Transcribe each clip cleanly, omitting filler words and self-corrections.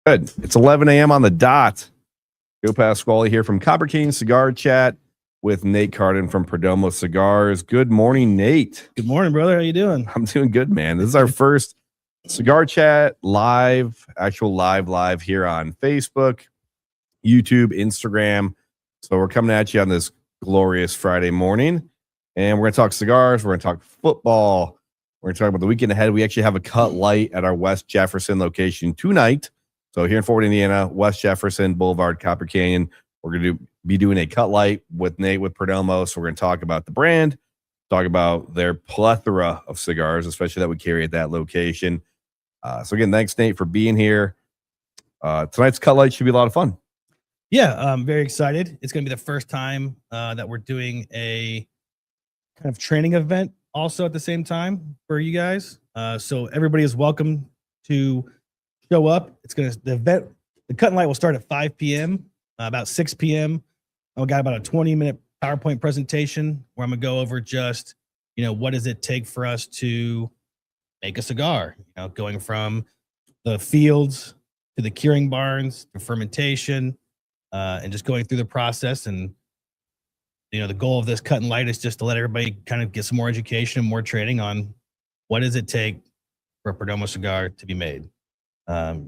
Good. It's 11 a.m. on the dot. Joe Pasquali here from Copper King Cigar Chat with Nate Carden from Perdomo Cigars. Good morning, Nate. Good morning, brother. How you doing? I'm doing good, man. This is our first Cigar Chat live, actual live here on Facebook, YouTube, Instagram. So we're coming at you on this glorious Friday morning, and we're going to talk cigars. We're going to talk football. We're going to talk about the weekend ahead. We actually have a cut light at our West Jefferson location tonight. So here in Fort Indiana, West Jefferson Boulevard, Copper Canyon, we're going to be doing a cut light with Nate with Perdomo. So we're going to talk about the brand, talk about their plethora of cigars, especially that we carry at that location. So again, thanks, Nate, for being here. Tonight's cut light should be a lot of fun. Yeah, I'm very excited. It's going to be the first time that we're doing a kind of training event also at the same time for you guys. So everybody is welcome to show up. The cut and light will start at 5 p.m. About 6 p.m. I've got about a 20-minute PowerPoint presentation where I'm going to go over just, what does it take for us to make a cigar? Going from the fields to the curing barns to fermentation, and just going through the process. And, the goal of this cut and light is just to let everybody kind of get some more education and more training on what does it take for a Perdomo cigar to be made.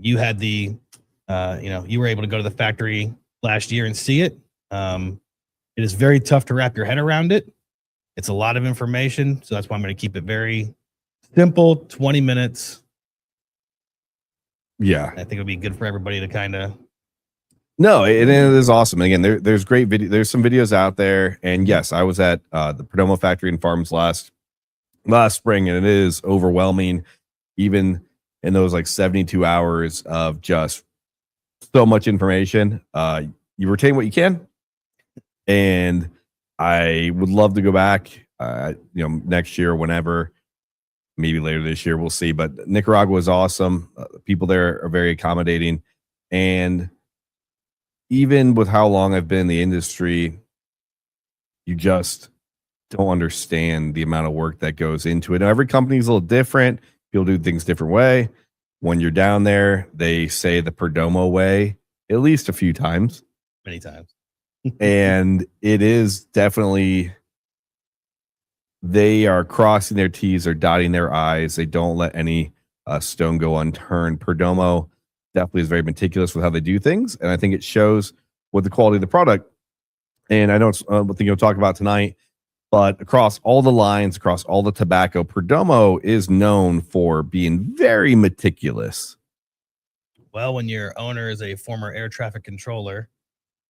You had you were able to go to the factory last year and see it. It is very tough to wrap your head around it. It's a lot of information. So that's why I'm going to keep it very simple, 20 minutes. Yeah. I think it'll be good for everybody to kind of. No, it is awesome. And again, there's great video. There's some videos out there. And yes, I was at the Perdomo factory and farms last spring, and it is overwhelming, even in those like 72 hours of just so much information. You retain what you can. And I would love to go back, next year, whenever, maybe later this year, we'll see. But Nicaragua is awesome. People there are very accommodating. And even with how long I've been in the industry, you just don't understand the amount of work that goes into it. Now, every company is a little different. People do things different way. When you're down there, they say the Perdomo way at least a few times. Many times. And it is definitely, they are crossing their T's or dotting their I's. They don't let any stone go unturned. Perdomo definitely is very meticulous with how they do things. And I think it shows with the quality of the product. And I know it's one thing you'll talk about tonight, but across all the lines, across all the tobacco, Perdomo is known for being very meticulous. Well, when your owner is a former air traffic controller,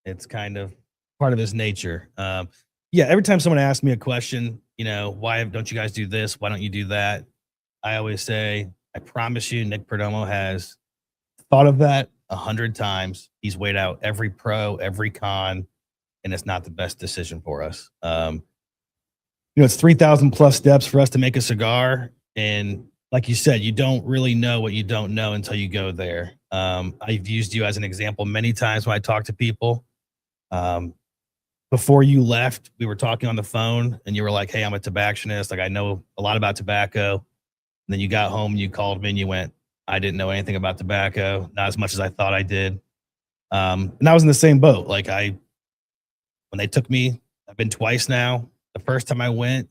it's kind of part of his nature. Every time someone asks me a question, why don't you guys do this? Why don't you do that? I always say, I promise you, Nick Perdomo has thought of that 100 times. He's weighed out every pro, every con, and it's not the best decision for us. It's 3,000 plus steps for us to make a cigar. And like you said, you don't really know what you don't know until you go there. I've used you as an example many times when I talk to people. Before you left, we were talking on the phone and you were like, hey, I'm a tobacconist. Like, I know a lot about tobacco. And then you got home and you called me and you went, I didn't know anything about tobacco, not as much as I thought I did. And I was in the same boat. Like when they took me, I've been twice now. The first time I went,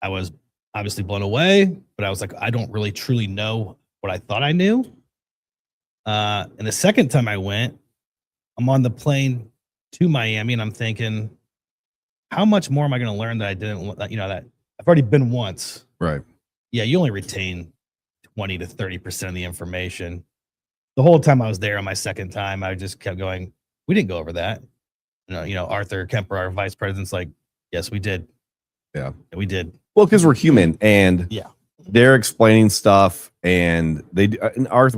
I was obviously blown away, but I was like, I don't really truly know what I thought I knew. And the second time I went, I'm on the plane to Miami and I'm thinking, how much more am I going to learn that I didn't, that I've already been once. Right. Yeah. You only retain 20 to 30% of the information. The whole time I was there on my second time, I just kept going, we didn't go over that. Arthur Kemper, our vice president's like, yes, we did. Yeah, we did. Well, because we're human, and they're explaining stuff, and we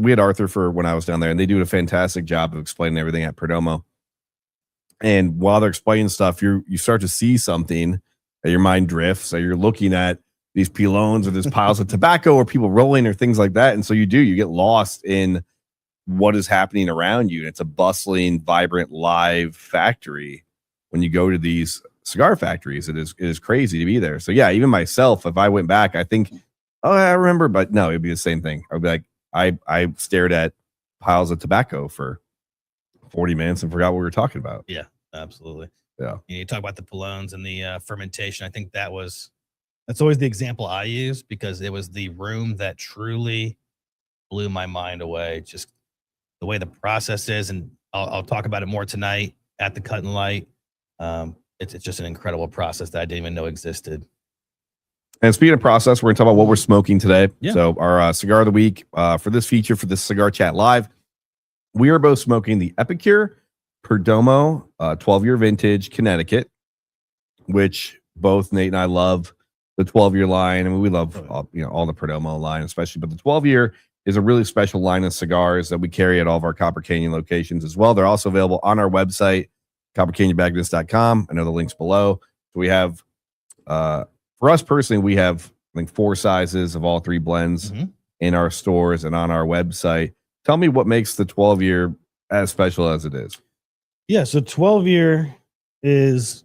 had Arthur for when I was down there, and they do a fantastic job of explaining everything at Perdomo. And while they're explaining stuff, you start to see something, and your mind drifts. So you're looking at these pilones or these piles of tobacco or people rolling or things like that, and so you get lost in what is happening around you. And it's a bustling, vibrant, live factory. When you go to these cigar factories, it is crazy to be there. So yeah, even myself, if I went back, I think, oh, I remember, but no, it'd be the same thing. I'd be like, I stared at piles of tobacco for 40 minutes and forgot what we were talking about. Yeah, absolutely. Yeah. You talk about the Palones and the fermentation. I think that's always the example I use because it was the room that truly blew my mind away. Just the way the process is, and I'll talk about it more tonight at the Cut and Light. It's just an incredible process that I didn't even know existed. And speaking of process, we're going to talk about what we're smoking today. Yeah. So our cigar of the week for this feature, for this Cigar Chat Live, we are both smoking the Epicure Perdomo 12-year vintage Connecticut, which both Nate and I love the 12-year line. I mean, we love all the Perdomo line, especially, but the 12-year is a really special line of cigars that we carry at all of our Copper Canyon locations as well. They're also available on our website, coppercanyonbagdist.com. I know the link's below. So we have, for us personally, we have, I think, 4 sizes of all 3 blends in our stores and on our website. Tell me what makes the 12-year as special as it is. Yeah, so 12-year is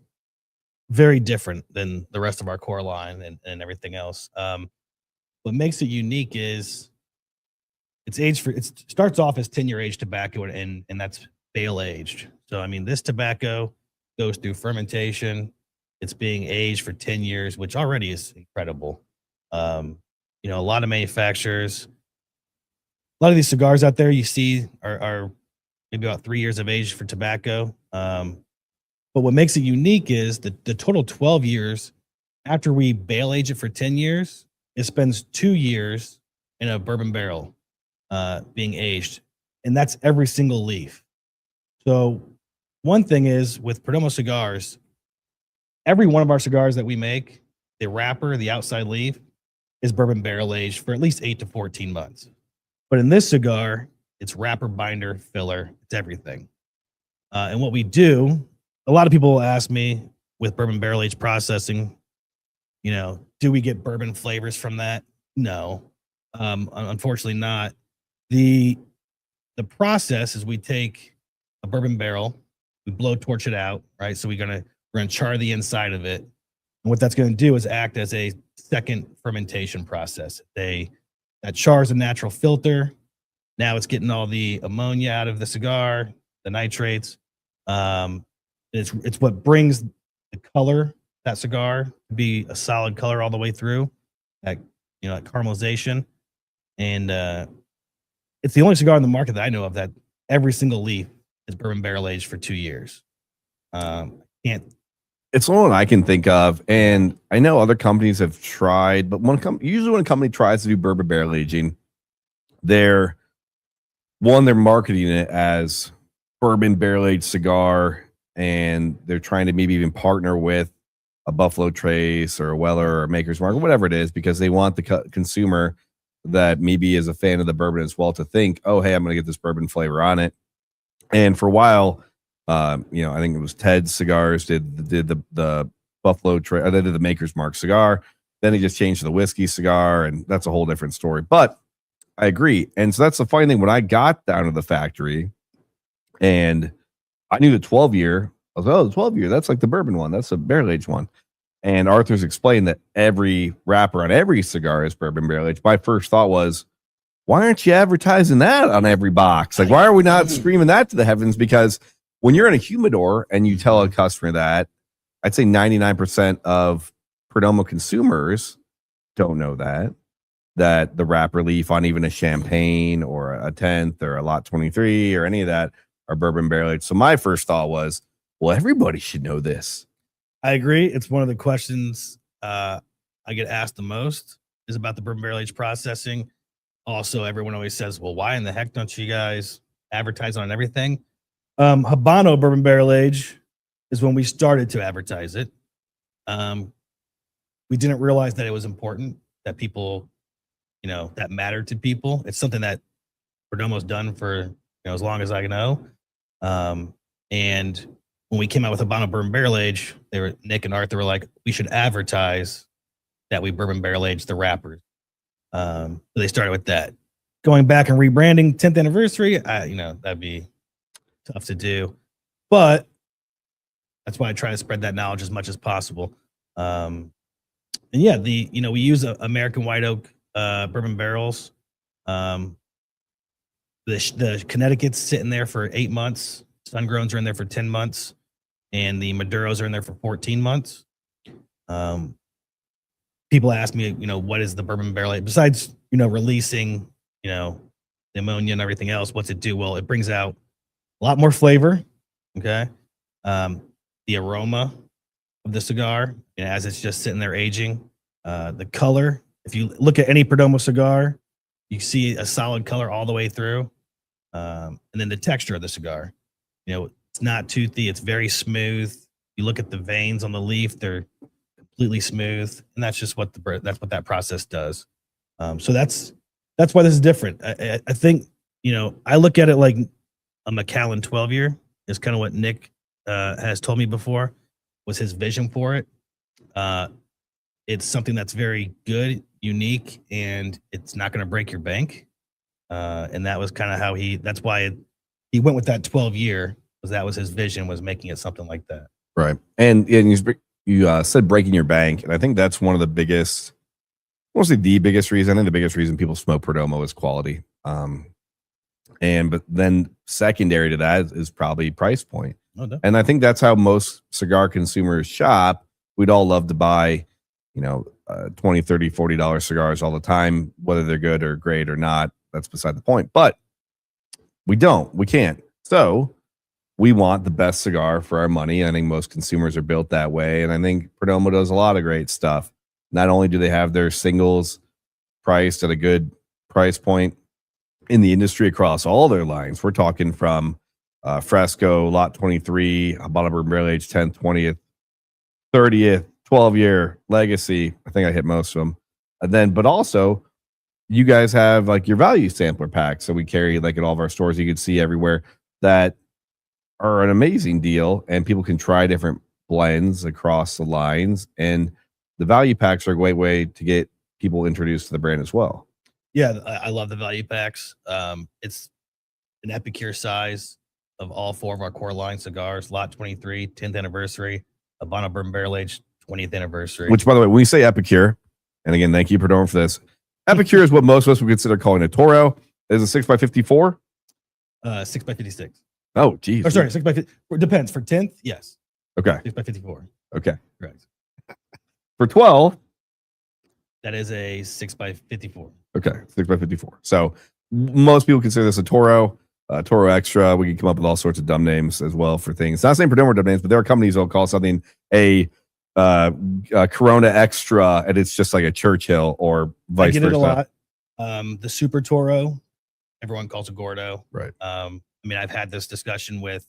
very different than the rest of our core line and everything else. What makes it unique is it starts off as 10-year aged tobacco and that's bale aged. So I mean, this tobacco goes through fermentation. It's being aged for 10 years, which already is incredible. A lot of manufacturers, a lot of these cigars out there you see are maybe about 3 years of age for tobacco. But what makes it unique is the total 12 years after we bale age it for 10 years, it spends 2 years in a bourbon barrel being aged. And that's every single leaf. So one thing is with Perdomo Cigars, every one of our cigars that we make, the wrapper, the outside leaf, is bourbon barrel aged for at least 8 to 14 months. But in this cigar, it's wrapper, binder, filler, it's everything. And what we do, a lot of people will ask me with bourbon barrel aged processing, do we get bourbon flavors from that? No, unfortunately not. The process is we take a bourbon barrel, we blow torch it out, right? So we're gonna char the inside of it. And what that's gonna do is act as a second fermentation process. That char is a natural filter. Now it's getting all the ammonia out of the cigar, the nitrates. It's what brings the color, that cigar, to be a solid color all the way through, that caramelization. And it's the only cigar in the market that I know of that every single leaf is bourbon barrel aged for 2 years. It's the one I can think of, and I know other companies have tried, but usually when a company tries to do bourbon barrel aging, they're marketing it as bourbon barrel aged cigar, and they're trying to maybe even partner with a Buffalo Trace or a Weller or Maker's Mark or whatever it is, because they want the consumer that maybe is a fan of the bourbon as well to think, oh, hey, I'm going to get this bourbon flavor on it. And for a while, I think it was Ted's Cigars did the Buffalo Trace, or they did the Maker's Mark cigar. Then they just changed to the whiskey cigar, and that's a whole different story. But I agree. And so that's the funny thing. When I got down to the factory and I knew the 12-year, I was like, oh, the 12-year, that's like the bourbon one. That's a barrel aged one. And Arthur's explained that every wrapper on every cigar is bourbon barrel aged. My first thought was, why aren't you advertising that on every box? Like, why are we not screaming that to the heavens? Because when you're in a humidor and you tell a customer that, I'd say 99% of Perdomo consumers don't know that the wrapper leaf on even a champagne or a 10th or a lot 23 or any of that are bourbon barrel aged. So my first thought was, well, everybody should know this. I agree. It's one of the questions I get asked the most is about the bourbon barrel aged processing. Also, everyone always says, well, why in the heck don't you guys advertise on everything? Habano bourbon barrel age is when we started to advertise it. We didn't realize that it was important, that people, that mattered to people. It's something that Perdomo's done for, as long as I know. And when we came out with Habano bourbon barrel age, Nick and Arthur were like, we should advertise that we bourbon barrel aged the wrappers. So they started with that. Going back and rebranding 10th anniversary, that'd be tough to do. But that's why I try to spread that knowledge as much as possible. And yeah, we use American white oak bourbon barrels. The Connecticut's sitting there for 8 months. Sun-growns are in there for 10 months, and the Maduros are in there for 14 months. People ask me, what is the bourbon barrel age? Besides, releasing, the ammonia and everything else, what's it do? Well, it brings out a lot more flavor. Okay. The aroma of the cigar, as it's just sitting there aging. The color, if you look at any Perdomo cigar, you see a solid color all the way through. And then the texture of the cigar, it's not toothy. It's very smooth. You look at the veins on the leaf; they're completely smooth, and that's just what that process does. So that's why this is different. I think I look at it like a Macallan 12-year is kind of what Nick has told me before was his vision for it. It's something that's very good, unique, and it's not going to break your bank. And that was kind of how that's why he went with that 12-year, because that was his vision, was making it something like that. Right. And you said breaking your bank. And I think that's one of the biggest, mostly the biggest reason. I think the biggest reason people smoke Perdomo is quality. But then secondary to that is probably price point. Oh, and I think that's how most cigar consumers shop. We'd all love to buy, $20, $30, $40 cigars all the time, whether they're good or great or not. That's beside the point. But we can't. So we want the best cigar for our money. I think most consumers are built that way. And I think Perdomo does a lot of great stuff. Not only do they have their singles priced at a good price point in the industry across all their lines. We're talking from Fresco, Lot 23, Habano Bourbon Barrel Age 10th, 20th, 30th, 12-year, Legacy. I think I hit most of them. But also, you guys have like your value sampler packs. So we carry like at all of our stores, you can see everywhere, that are an amazing deal. And people can try different blends across the lines. And the value packs are a great way to get people introduced to the brand as well. Yeah, I love the value packs. It's an Epicure size of all 4 of our core line cigars. Lot 23, 10th anniversary. Habano Bourbon Barrel Age, 20th anniversary. Which, by the way, when we say Epicure, and again, thank you, Perdomo, for this. Epicure is what most of us would consider calling a Toro. It is a 6x54? 6x56. Oh, geez. Oh, sorry, 6x50. Depends. For 10th, yes. Okay. 6x54. Okay. Correct. For 12, that is a 6x54. Okay, 6x54. So most people consider this a Toro, Toro Extra. We can come up with all sorts of dumb names as well for things. Not saying Perdomo dumb names, but there are companies that will call something a Corona Extra, and it's just like a Churchill or vice versa. I get it a lot. The Super Toro, everyone calls it Gordo. Right. I've had this discussion with,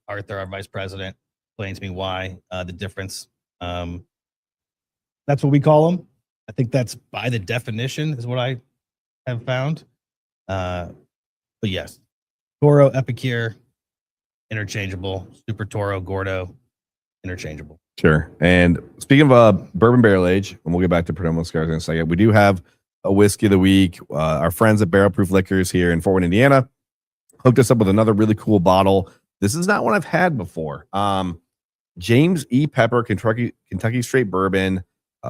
Arthur, our vice president, explains to me why the difference. That's what we call them. I think that's by the definition is what I have found. But yes, Toro, Epicure, interchangeable. Super Toro, Gordo, interchangeable. Sure. And speaking of bourbon barrel age, and we'll get back to Perdomo Cigars in a second, we do have a whiskey of the week. Our friends at Barrel Proof Liquors here in Fort Wayne, Indiana, hooked us up with another really cool bottle. This is not one I've had before. James E. Pepper, Kentucky Straight Bourbon.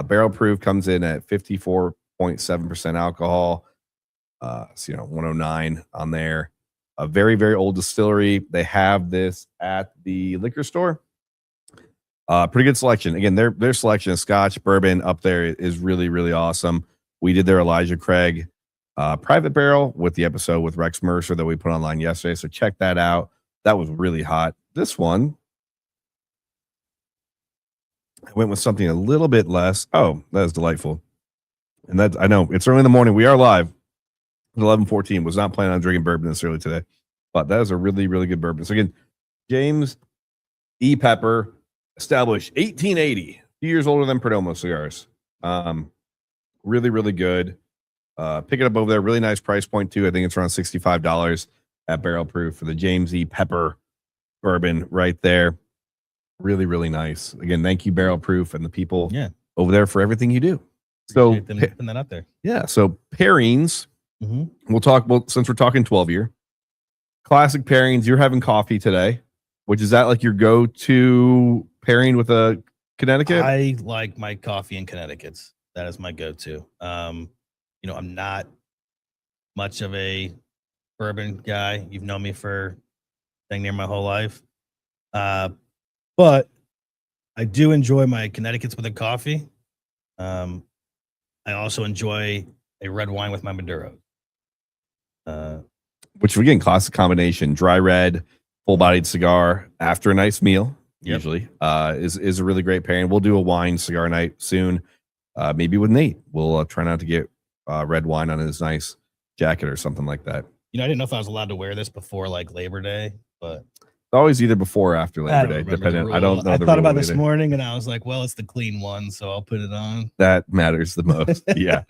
Barrel Proof comes in at 54.7% alcohol. 109 on there. A very, very old distillery. They have this at the liquor store. Pretty good selection. Again, their selection of Scotch bourbon up there is really, really awesome. We did their Elijah Craig private barrel with the episode with Rex Mercer that we put online yesterday. So check that out. That was really hot. This one, I went with something a little bit less. Oh, that is delightful. And that, I know it's early in the morning. We are live. 11:14. Was not planning on drinking bourbon this early today, but that is a really, really good bourbon. So again, James E. Pepper, established 1880, 2 years older than Perdomo Cigars. Really, really good. Pick it up over there. Really nice price point too. I think it's around $65 at Barrel Proof for the James E. Pepper bourbon right there. Really, really nice. Again, thank you, Barrel Proof, and the people over there for everything you do. So them putting that out there. Yeah. So pairings. Mm-hmm. We'll talk. Well, since we're talking 12-year classic pairings, you're having coffee today, which is that like your go-to pairing with a Connecticut? I like my coffee in Connecticut's. That is my go-to. I'm not much of a bourbon guy. You've known me for dang near my whole life. But I do enjoy my Connecticut's with a coffee. I also enjoy a red wine with my Maduro. Which again, classic combination: dry red, full-bodied cigar after a nice meal. Yep. Usually, is a really great pairing. We'll do a wine cigar night soon, maybe with Nate. We'll try not to get red wine on his nice jacket or something like that. You know, I didn't know if I was allowed to wear this before like Labor Day, but It's always either before or after I Labor don't Day, remember the depending. I rule. don't know. I the thought rule about this either. morning and I was like, well, it's the clean one, so I'll put it on. That matters the most. Yeah.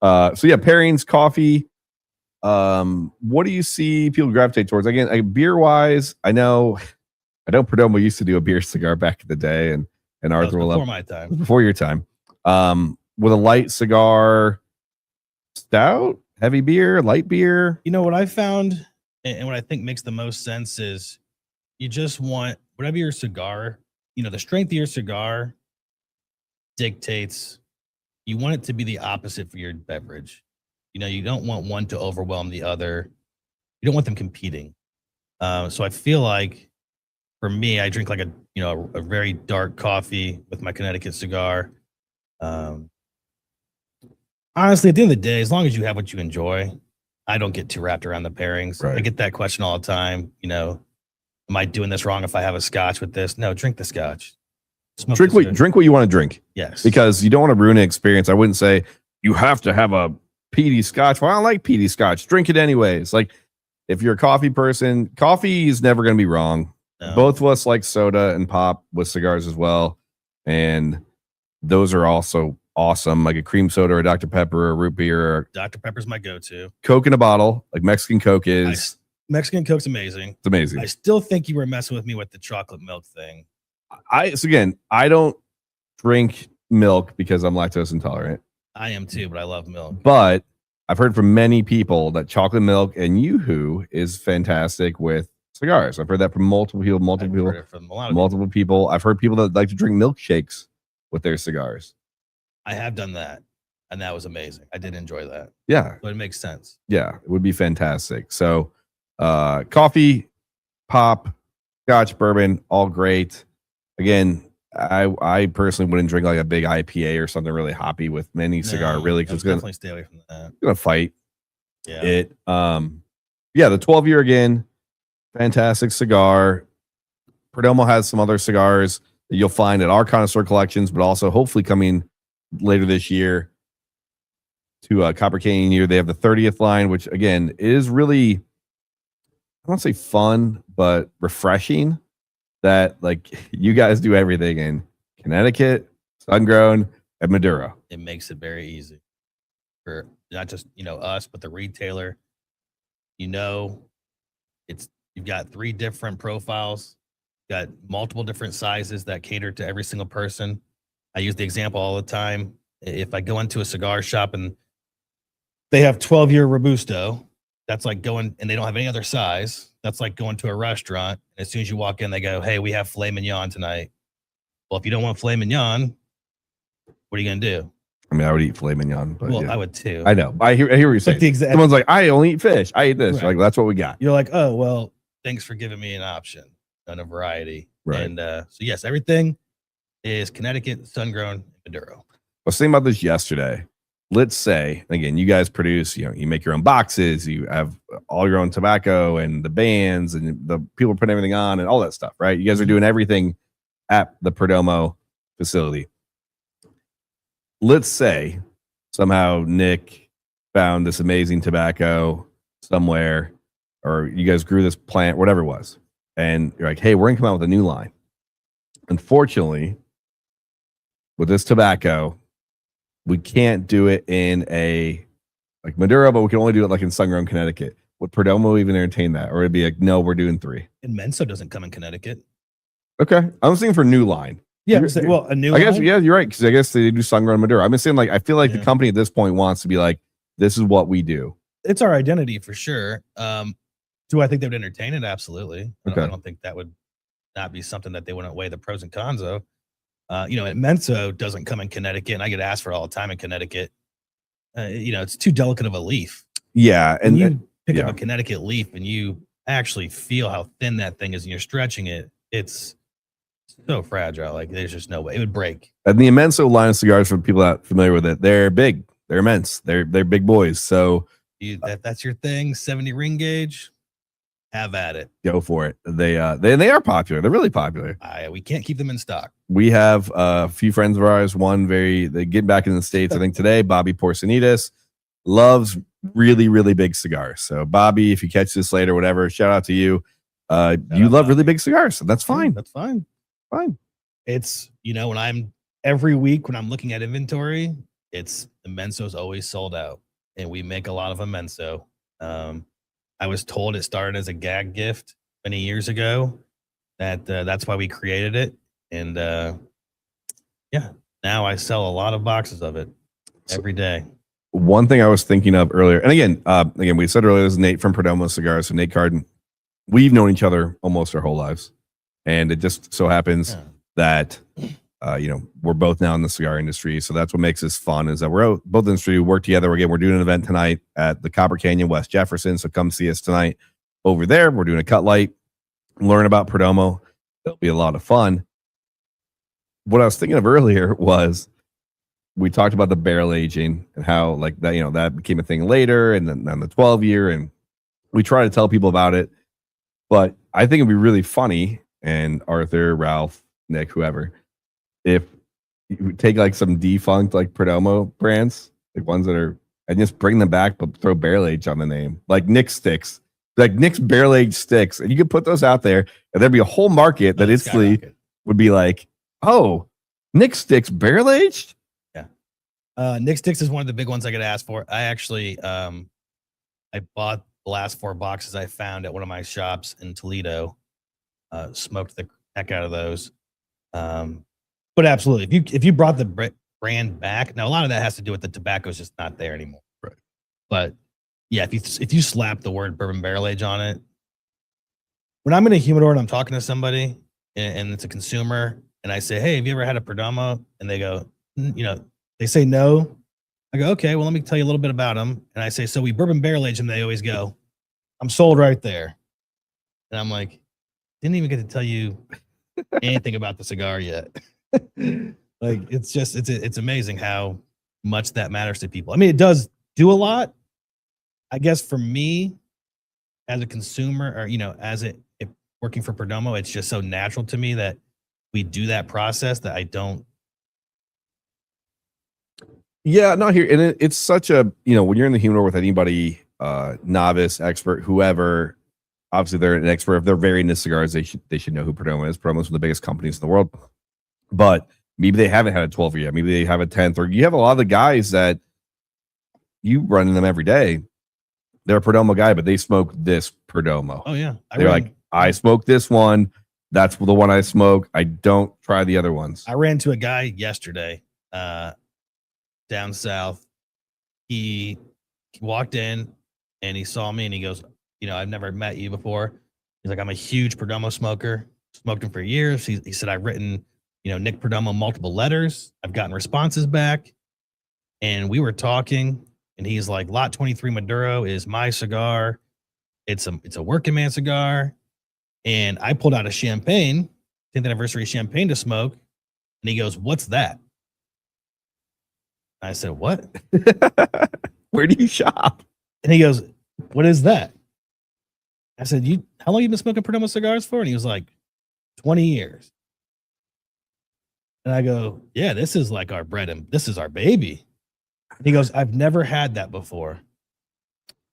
So yeah, pairings, coffee. What do you see people gravitate towards? Again, beer wise, I know Perdomo used to do a beer cigar back in the day, and Arthur will Before my time. before your time. With a light cigar, stout, heavy beer, light beer. You know what I found and what I think makes the most sense is you just want whatever your cigar, you know, the strength of your cigar dictates you want it to be the opposite for your beverage. You know, you don't want one to overwhelm the other. You don't want them competing. So I feel like for me, I drink like a very dark coffee with my Connecticut cigar. Honestly, at the end of the day, as long as you have what you enjoy, I don't get too wrapped around the pairings. Right. I get that question all the time. You know, am I doing this wrong if I have a scotch with this? No, drink the scotch. Drink what you want to drink. Yes. Because you don't want to ruin an experience. I wouldn't say you have to have a peaty scotch. Well, I don't like peaty scotch. Drink it anyways. Like if you're a coffee person, coffee is never going to be wrong. No. Both of us like soda and pop with cigars as well. And those are also awesome. Like a cream soda or a Dr. Pepper or a root beer or Dr. Pepper's my go-to. Coke in a bottle. Like Mexican Coke is Mexican Coke's amazing. it's amazing. I still think you were messing with me with the chocolate milk thing. So again, I don't drink milk because I'm lactose intolerant. I am too, but I love milk. But I've heard from many people that chocolate milk and Yoo-hoo is fantastic with cigars. I've heard that from multiple people, Heard it from a lot of multiple people. I've heard people that like to drink milkshakes with their cigars. I have done that, and that was amazing. I did enjoy that. Yeah. But it makes sense. Yeah. It would be fantastic. So coffee, pop, scotch, bourbon, all great. Again, I personally wouldn't drink like a big IPA or something really hoppy with any cigar, really, because it's definitely stay away from that. gonna fight Yeah. it. Yeah, the 12-year again, fantastic cigar. Perdomo has some other cigars that you'll find at our connoisseur collections, but also hopefully coming later this year to Copper Canyon year. They have the 30th line, which again is really, I don't say fun, but refreshing. That like you guys do everything in Connecticut, sun-grown, and Maduro. It makes it very easy for not just us, but the retailer. You've got 3 different profiles, got multiple different sizes that cater to every single person. I use the example all the time. If I go into a cigar shop and they have 12-year Robusto, that's like going, and they don't have any other size. That's like going to a restaurant. And as soon as you walk in, they go, hey, we have filet mignon tonight. Well, if you don't want filet mignon, what are you going to do? I mean, I would eat filet mignon, but Well, yeah. I would too. I know. I hear what you're saying. Someone's like, I only eat fish. I eat this. Right. Like, that's what we got. You're like, oh, well, thanks for giving me an option and a variety. Right. And so, yes, everything is Connecticut, sun-grown, Maduro. I was thinking about this yesterday. Let's say, again, you guys produce, you make your own boxes, you have all your own tobacco and the bands and the people putting everything on and all that stuff, right? You guys are doing everything at the Perdomo facility. Let's say somehow Nick found this amazing tobacco somewhere, or you guys grew this plant, whatever it was, and you're like, hey, we're going to come out with a new line. Unfortunately, with this tobacco, we can't do it in a like Maduro, but we can only do it like in sun-grown Connecticut. Would Perdomo even entertain that? Or it'd be like, no, we're doing 3. And Menso doesn't come in Connecticut. Okay. I was thinking for new line. Yeah, well, a new I guess, line? yeah, you're right. Because I guess they do sun-grown Maduro. I'm just saying, like, I feel like the company at this point wants to be like, this is what we do. It's our identity for sure. Do I think they would entertain it? Absolutely. Okay. I don't think that would not be something that they wouldn't weigh the pros and cons of. Menso doesn't come in Connecticut, and I get asked for it all the time in Connecticut. It's too delicate of a leaf. Yeah. And pick Yeah. up a Connecticut leaf and you actually feel how thin that thing is and you're stretching it. It's so fragile. Like there's just no way it would break. And the Immenso line of cigars, for people not familiar with it, they're big, they're immense, they're big boys. So That's your thing. 70 ring gauge. Have at it. go for it. They are popular. They're really popular. We can't keep them in stock. We have a few friends of ours. One they get back in the States, I think today. Bobby Porcinitas loves really, really big cigars. So Bobby, if you catch this later, whatever, shout out to you. You love really big cigars, and that's fine. That's fine. Fine. It's, every week when I'm looking at inventory, it's Immenso's always sold out, and we make a lot of Immenso. I was told it started as a gag gift many years ago. That's why we created it, and now I sell a lot of boxes of it every day. One thing I was thinking of earlier, and again, we said earlier, this is Nate from Perdomo Cigars, so Nate Carden. We've known each other almost our whole lives, and it just so happens that we're both now in the cigar industry. So that's what makes this fun, is that we're both in the industry, we work together. Again, we're doing an event tonight at the Copper Canyon, West Jefferson. So come see us tonight over there. We're doing a cut light, learn about Perdomo. It'll be a lot of fun. What I was thinking of earlier was we talked about the barrel aging and how like that, that became a thing later, and then the 12 year, and we try to tell people about it. But I think it'd be really funny, and Arthur, Ralph, Nick, whoever, if you take like some defunct like Perdomo brands, like ones that are, and just bring them back, but throw barrel age on the name, like Nick sticks, like Nick's barrel age sticks, and you could put those out there, and there'd be a whole market that instantly would be like, oh, Nick sticks barrel aged. Yeah, Nick sticks is one of the big ones I get asked for. I actually, I bought the last 4 boxes I found at one of my shops in Toledo. Smoked the heck out of those. But absolutely, if you brought the brand back, now a lot of that has to do with the tobacco's just not there anymore. Right. But yeah, if you slap the word bourbon barrel age on it, when I'm in a humidor and I'm talking to somebody and it's a consumer, and I say, hey, have you ever had a Perdomo? And they go, they say no. I go, okay, well, let me tell you a little bit about them. And I say, so we bourbon barrel age them. They always go, I'm sold right there. And I'm like, didn't even get to tell you anything about the cigar yet. Like, it's amazing how much that matters to people. I mean, it does do a lot. I guess for me as a consumer, or, if working for Perdomo, it's just so natural to me that we do that process that I don't. Yeah, not here. And it's such a, when you're in the humidor with anybody, novice, expert, whoever, obviously they're an expert. If they're very into cigars, they should know who Perdomo is. Perdomo is one of the biggest companies in the world. But maybe they haven't had a 12 yet. Maybe they have a 10th, or you have a lot of the guys that you run in them every day. They're a Perdomo guy, but they smoke this Perdomo. Oh yeah. They're like, I smoke this one. That's the one I smoke. I don't try the other ones. I ran to a guy yesterday, down south. He walked in and he saw me and he goes, I've never met you before. He's like, I'm a huge Perdomo smoker. Smoked him for years. He said, I've written, Nick Perdomo multiple letters. I've gotten responses back. And we were talking, and he's like, Lot 23 Maduro is my cigar. It's a working man cigar. And I pulled out a champagne, 10th anniversary champagne to smoke. And he goes, what's that? I said, what? Where do you shop? And he goes, what is that? I said, how long you been smoking Perdomo cigars for? And he was like, 20 years. And I go, yeah, this is like our bread and this is our baby. And he goes, I've never had that before.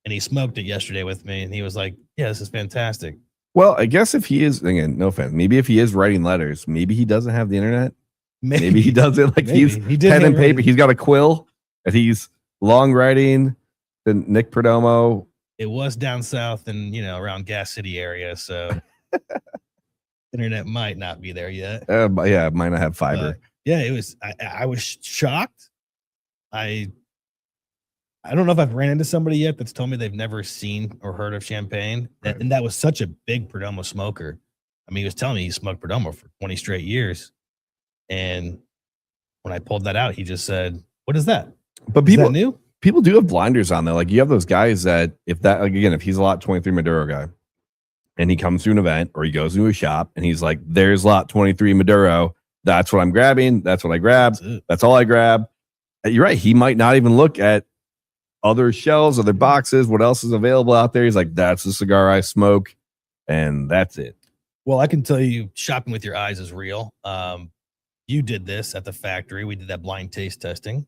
And he smoked it yesterday with me. And he was like, yeah, this is fantastic. Well, I guess if he is, again, no offense, maybe if he is writing letters, maybe he doesn't have the internet. Maybe he does it like he pen and paper. He's got a quill and he's long writing the Nick Perdomo. It was down south and, around Gas City area. So internet might not be there yet. Yeah, it might not have fiber. Yeah, it was. I was shocked. I don't know if I've ran into somebody yet that's told me they've never seen or heard of champagne. Right. And that was such a big Perdomo smoker. I mean, he was telling me he smoked Perdomo for 20 straight years. And when I pulled that out, he just said, what is that? But is that new? people do have blinders on though. Like you have those guys that if that, like again, if he's a lot 23 Maduro guy and he comes to an event or he goes into a shop and he's like, there's lot 23 Maduro. That's what I'm grabbing. That's what I grab. That's all I grab. You're right. He might not even look at other shelves, other boxes, what else is available out there. He's like, that's the cigar I smoke. And that's it. Well, I can tell you shopping with your eyes is real. You did this at the factory. We did that blind taste testing.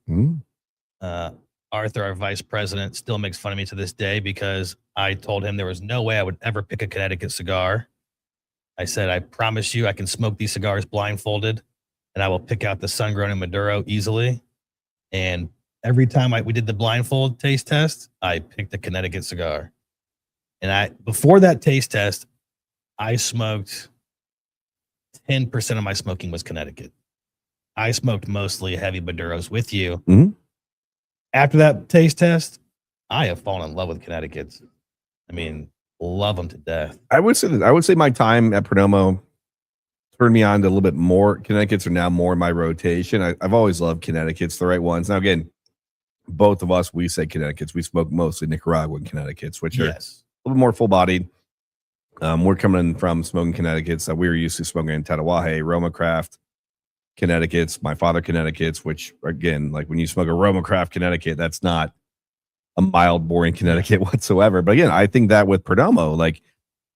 Arthur, our vice president, still makes fun of me to this day because I told him there was no way I would ever pick a Connecticut cigar. I said, I promise you I can smoke these cigars blindfolded and I will pick out the sun-grown and Maduro easily. And every time we did the blindfold taste test, I picked a Connecticut cigar. And before that taste test, I smoked 10% of my smoking was Connecticut. I smoked mostly heavy Maduros with you. After that taste test, I have fallen in love with Connecticut's. I mean, love them to death. I would say my time at Perdomo turned me on to a little bit more. Connecticut's are now more in my rotation. I've always loved Connecticut's, the right ones. Now, again, both of us, we say Connecticut's. We smoke mostly Nicaraguan Connecticut's, which are a little bit more full-bodied. We're coming from smoking Connecticut's that we were used to smoking in Tatawahe, Roma Craft Connecticut's, my father Connecticut's, which again, like when you smoke a Roma Craft Connecticut, that's not a mild, boring Connecticut whatsoever. But again, I think that with Perdomo, like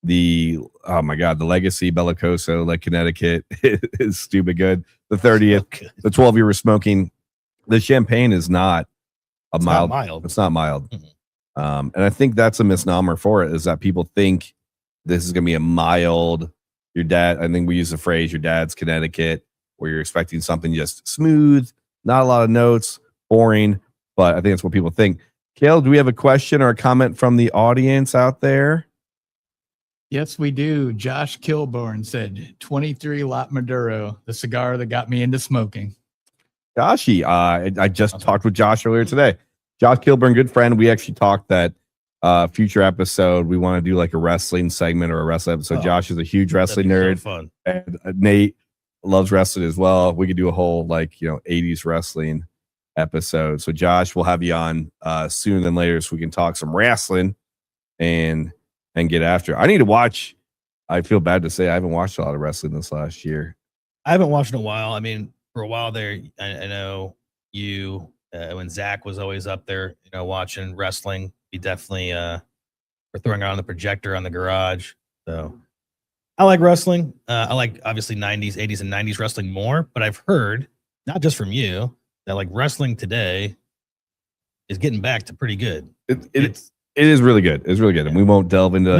the Legacy Bellicoso, like Connecticut is stupid good. The 30th, the 12 you were smoking, the champagne is not a mild. It's not mild. And I think that's a misnomer for it, is that people think this is going to be a mild, your dad, I think we use the phrase, your dad's Connecticut, where you're expecting something just smooth, not a lot of notes, boring, but I think that's what people think. Kale, do we have a question or a comment from the audience out there? Yes, we do. Josh Kilborn said 23 Lot Maduro, the cigar that got me into smoking. Joshy, I just talked with Josh earlier today. Josh Kilburn, good friend. We actually talked that future episode, we want to do like a wrestling segment or a wrestling episode. Josh is a huge wrestling nerd. So fun. And Nate loves wrestling as well. We could do a whole 80s wrestling episode. So Josh, we'll have you on sooner than later so we can talk some wrestling and get after it. I need to watch. I feel bad to say I haven't watched a lot of wrestling this last year. I haven't watched in a while. I mean, for a while there, I know you when Zach was always up there, watching wrestling. We definitely were throwing around the projector on the garage. So I like wrestling. I like obviously 90s, 80s, and 90s wrestling more, but I've heard, not just from you, that like wrestling today is getting back to pretty good. It is really good. It's really good. And we won't delve into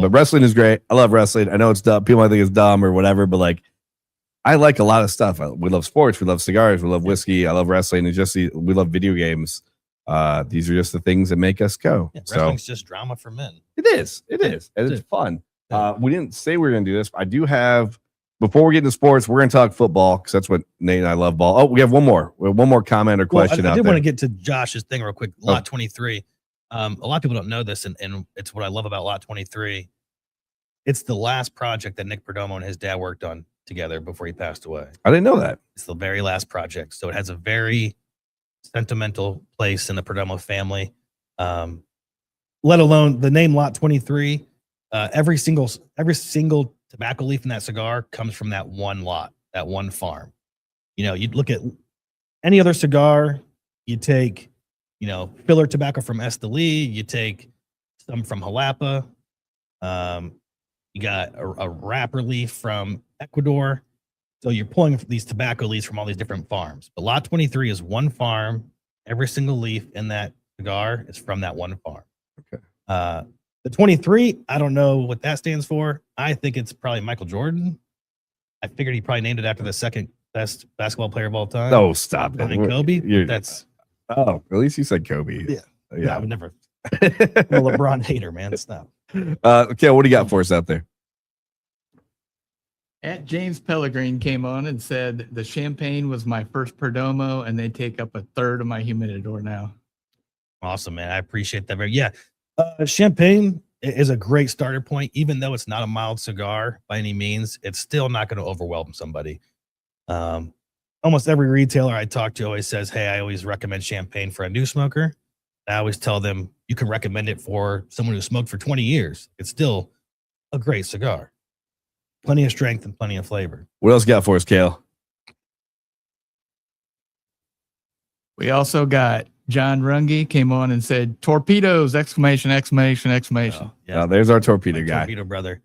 but wrestling is great. I love wrestling. I know it's dumb. People might think it's dumb or whatever, but like I like a lot of stuff. We love sports. We love cigars. We love whiskey. I love wrestling. It's just we love video games. These are just the things that make us go. Yeah, wrestling's just drama for men. It is. And it's fun. We didn't say we were going to do this. I do have, before we get into sports, we're going to talk football because that's what Nate and I love ball. Oh, we have one more. We have one more comment or question. I did want to get to Josh's thing real quick. Lot 23. A lot of people don't know this, and it's what I love about Lot 23. It's the last project that Nick Perdomo and his dad worked on together before he passed away. I didn't know that. It's the very last project. So it has a very sentimental place in the Perdomo family. Let alone the name Lot 23. Every single tobacco leaf in that cigar comes from that one lot, that one farm. You'd look at any other cigar, you take, filler tobacco from Esteli, you take some from Jalapa, you got a wrapper leaf from Ecuador. So you're pulling these tobacco leaves from all these different farms. But Lot 23 is one farm. Every single leaf in that cigar is from that one farm. Okay. The 23, I don't know what that stands for. I think it's probably Michael Jordan. I figured he probably named it after the second best basketball player of all time. Oh, stop. Behind Kobe. At least you said Kobe. Yeah. No, I would never. I'm a LeBron hater, man. Stop. Okay, what do you got for us out there? At James Pellegrin came on and said the champagne was my first Perdomo, and they take up a third of my humidor now. Awesome, man. I appreciate that. Yeah. Champagne is a great starter point. Even though it's not a mild cigar by any means, it's still not going to overwhelm somebody. A almost every retailer I talk to always says, hey, I always recommend champagne for a new smoker. I always tell them you can recommend it for someone who smoked for 20 years. It's still a great cigar. Plenty of strength and plenty of flavor. What else you got for us, Kale? We also got John Runge came on and said, torpedoes, exclamation, exclamation, exclamation. Oh, yeah. There's our torpedo My guy. Torpedo brother.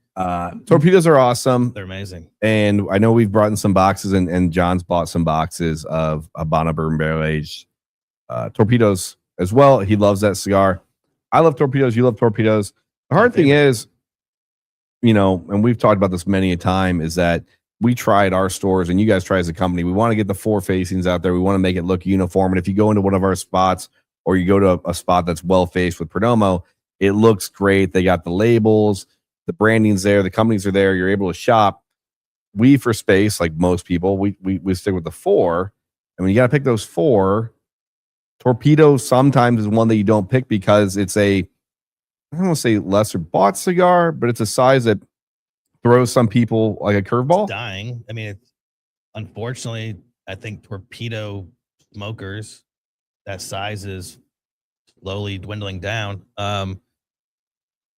Torpedoes are awesome. They're amazing. And I know we've brought in some boxes, and John's bought some boxes of Habana Bourbon Barrel Aged torpedoes as well. He loves that cigar. I love torpedoes. You love torpedoes. The hard thing is, you know, and we've talked about this many a time, is that we try at our stores, and you guys try as a company. We want to get the four facings out there. We want to make it look uniform. And if you go into one of our spots, or you go to a spot that's well faced with Perdomo, it looks great. They got the labels, the branding's there, the companies are there. You're able to shop. We, for space, like most people, we stick with the four. And when you got to pick those four, torpedo sometimes is one that you don't pick because it's I don't want to say lesser bought cigar, but it's a size that throws some people like a curveball. Dying. I mean, unfortunately, I think torpedo smokers, that size is slowly dwindling down.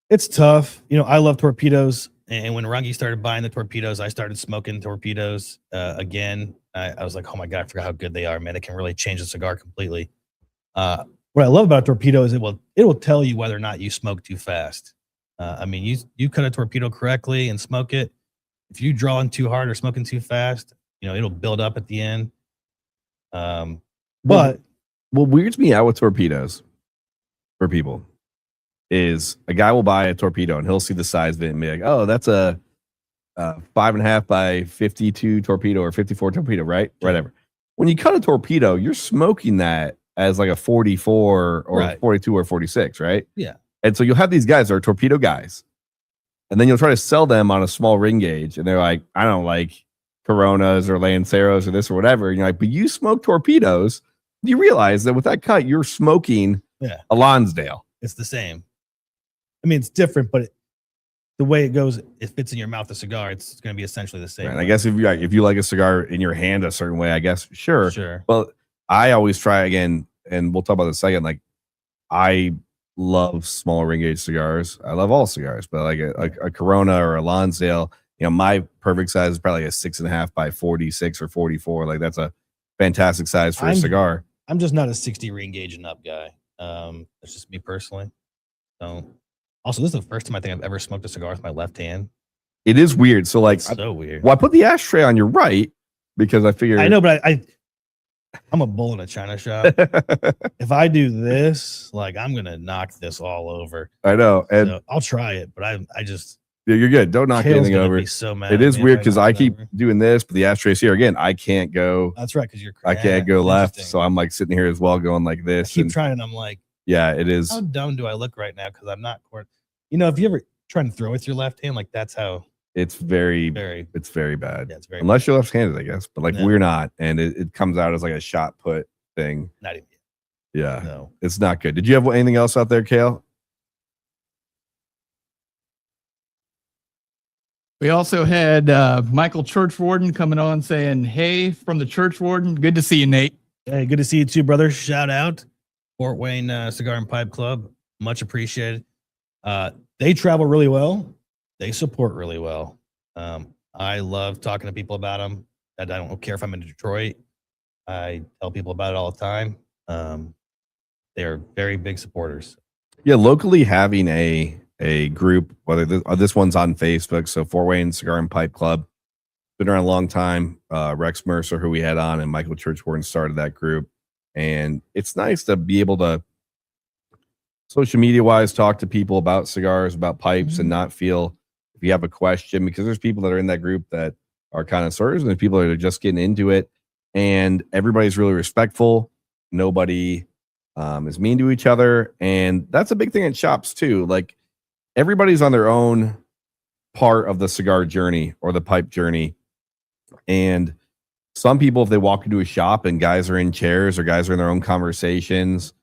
It's tough. You know, I love torpedoes. And when Runge started buying the torpedoes, I started smoking torpedoes again. I was like, oh my God, I forgot how good they are, man. It can really change the cigar completely. What I love about torpedo is it will tell you whether or not you smoke too fast. I mean, you cut a torpedo correctly and smoke it. If you draw in too hard or smoking too fast, you know, it'll build up at the end. But what weirds me out with torpedoes for people is a guy will buy a torpedo and he'll see the size of it and be like, oh, that's a 5.5 by 52 torpedo or 54 torpedo, right? Yeah. Whatever. When you cut a torpedo, you're smoking that as like a 44 or Right. 42 or 46, right? Yeah. And so you'll have these guys that are torpedo guys, and then you'll try to sell them on a small ring gauge, and they're like, I don't like Coronas or Lanceros or this or whatever. And you're like, but you smoke torpedoes. You realize that with that cut, you're smoking a Lonsdale. It's the same. I mean, it's different, but the way it goes, it fits in your mouth, the cigar, it's going to be essentially the same. Right. And I guess if you like a cigar in your hand a certain way, I guess, sure. Well, I always try again, and we'll talk about this in a second. Like, I love small ring gauge cigars. I love all cigars, but like a Corona or a Lonsdale, you know, my perfect size is probably a 6.5 by 46 or 44. Like, that's a fantastic size for a cigar. I'm just not a 60 ring gauge and up guy. That's just me personally. So, also, this is the first time I think I've ever smoked a cigar with my left hand. It is weird. So, like, it's so weird. Well, I put the ashtray on your right because I figured. I know, but I'm a bull in a china shop. If I do this, like, I'm gonna knock this all over. I know, and so I'll try it, but I just. Yeah, you're good. Don't knock anything over. Be so mad it is weird because I keep doing this, but the ashtray's here again. I can't go. That's right, because I can't go left, so I'm like sitting here as well, going like this. I keep trying, and I'm like, yeah, it is. How dumb do I look right now? Because I'm not. You know, if you ever try and throw with your left hand, like that's how. It's very bad. Yeah, it's very unless you're left-handed, I guess. But like we're not, and it comes out as like a shot put thing. Not even. Yeah, no, it's not good. Did you have anything else out there, Kale? We also had Michael Churchwarden coming on saying, hey, from the Churchwarden. Good to see you, Nate. Hey, good to see you too, brother. Shout out Fort Wayne Cigar and Pipe Club. Much appreciated. They travel really well. They support really well. I love talking to people about them. I don't care if I'm in Detroit. I tell people about it all the time. They're very big supporters. Yeah, locally having a group, whether this one's on Facebook, so Fort Wayne Cigar and Pipe Club, been around a long time. Rex Mercer, who we had on, and Michael Churchwarden started that group. And it's nice to be able to, social media wise, talk to people about cigars, about pipes, and not feel if you have a question, because there's people that are in that group that are connoisseurs, and there's people that are just getting into it, and everybody's really respectful. Nobody is mean to each other, and that's a big thing at shops too. Like, everybody's on their own part of the cigar journey or the pipe journey, and some people, if they walk into a shop and guys are in chairs or guys are in their own conversations,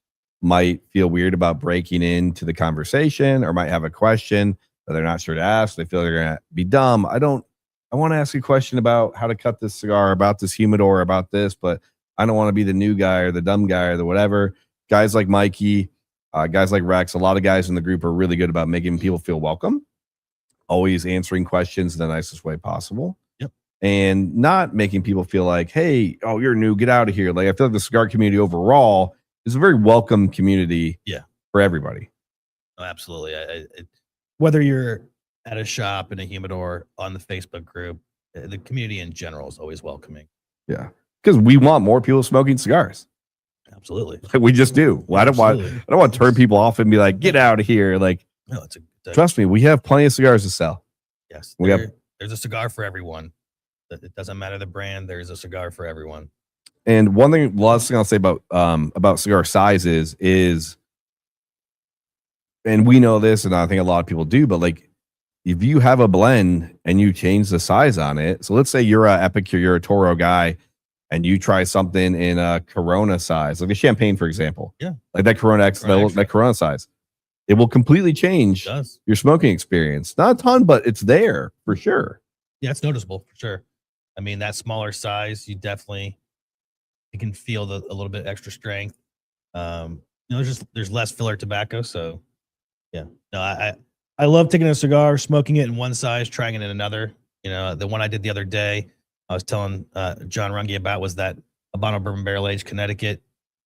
might feel weird about breaking into the conversation, or might have a question that they're not sure to ask. They feel they're going to be dumb. I don't I want to ask you a question about how to cut this cigar, about this humidor, about this, but I don't want to be the new guy or the dumb guy or the whatever. Guys like Mikey, guys like Rex, a lot of guys in the group are really good about making people feel welcome, always answering questions in the nicest way possible. Yep. And not making people feel like, hey, oh, you're new, get out of here. Like, I feel like the cigar community overall is a very welcome community for everybody. Oh, absolutely. Whether you're at a shop, in a humidor, on the Facebook group, the community in general is always welcoming. Yeah. Because we want more people smoking cigars. Absolutely. Like, we just do. Well, I don't want to turn people off and be like, get out of here. Like, no, trust me, we have plenty of cigars to sell. Yes. There's a cigar for everyone. It doesn't matter the brand. There's a cigar for everyone. And one thing, last thing I'll say about cigar sizes is, and we know this, and I think a lot of people do, but like, if you have a blend and you change the size on it, so let's say you're a Epic or you're a Toro guy, and you try something in a Corona size, like a champagne, for example. Yeah. Like that Corona X, that Corona size. It will completely change your smoking experience. Not a ton, but it's there for sure. Yeah, it's noticeable for sure. I mean, that smaller size, you can feel a little bit extra strength. There's less filler tobacco, so yeah. No, I love taking a cigar, smoking it in one size, trying it in another. The one I did the other day, I was telling John Runge about, was that Habano Bourbon Barrel Aged Connecticut.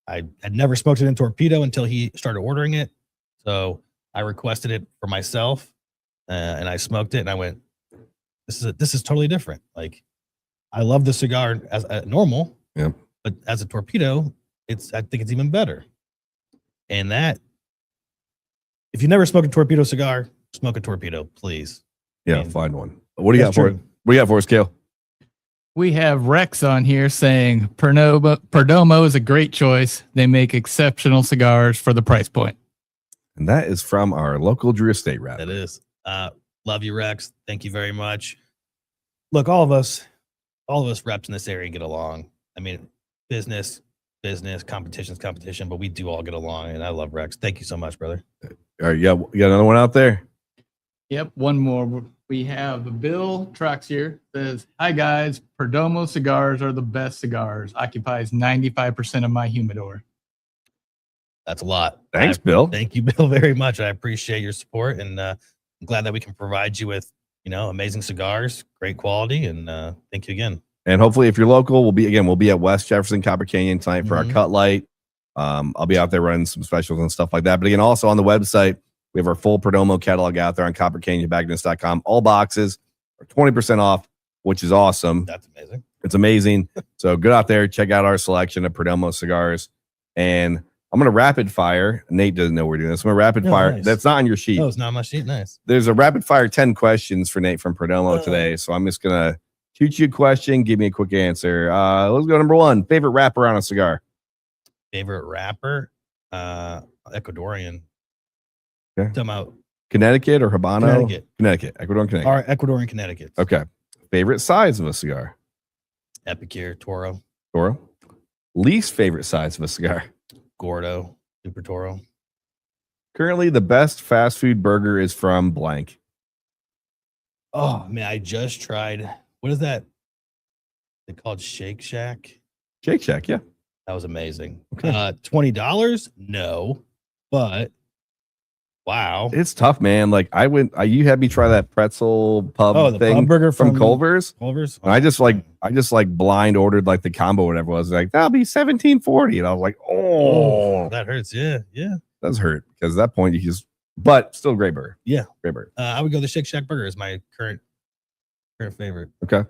I had never smoked it in Torpedo until he started ordering it. So I requested it for myself, and I smoked it, and I went, this is totally different. Like, I love the cigar as a normal, but as a Torpedo, I think it's even better. And that, if you never smoked a Torpedo cigar, smoke a Torpedo, please. Yeah, find one. What do you got for it? What do you got for us, Kale? We have Rex on here saying Perdomo is a great choice. They make exceptional cigars for the price point. And that is from our local Drew Estate rep. That is. Love you, Rex. Thank you very much. Look, all of us reps in this area get along. I mean, business, competition's competition, but we do all get along, and I love Rex. Thank you so much, brother. All right, you got another one out there? Yep, one more. We have Bill Trucks here. Says, hi guys, Perdomo cigars are the best cigars. Occupies 95% of my humidor. That's a lot. Thanks, Bill. Thank you, Bill, very much. I appreciate your support, and I'm glad that we can provide you with, amazing cigars, great quality, and thank you again. And hopefully, if you're local, we'll be at West Jefferson Copper Canyon tonight for our cut light. I'll be out there running some specials and stuff like that. But again, also on the website, we have our full Perdomo catalog out there on coppercanyontobacconists.com. All boxes are 20% off, which is awesome. That's amazing. It's amazing. So go out there, check out our selection of Perdomo cigars. And I'm going to rapid fire. Nate doesn't know we're doing this. I'm going to rapid fire. Nice. That's not on your sheet. Oh, it's not on my sheet. Nice. There's a rapid fire 10 questions for Nate from Perdomo today. So I'm just going to shoot you a question. Give me a quick answer. Let's go number one. Favorite wrapper on a cigar? Favorite wrapper? Ecuadorian. Okay. Talking about Connecticut or Habano? Connecticut. Ecuadorian Connecticut. Our Ecuadorian Connecticut. Okay. Favorite size of a cigar? Epicure, Toro. Least favorite size of a cigar? Gordo, Super Toro. Currently, the best fast food burger is from blank. Oh, man, I just tried. What is that? They called Shake Shack? Shake Shack, yeah. That was amazing. Okay. $20? No. But wow. It's tough, man. Like you had me try that pretzel pub thing pub burger from Culver's. Culver's. And I just blind ordered like the combo, whatever it was. Like, that'll be $17.40. And I was like, oh, that hurts. Yeah. Does hurt because at that point but still great burger. Yeah. Great burger. I would go the Shake Shack burger is my current favorite. Okay.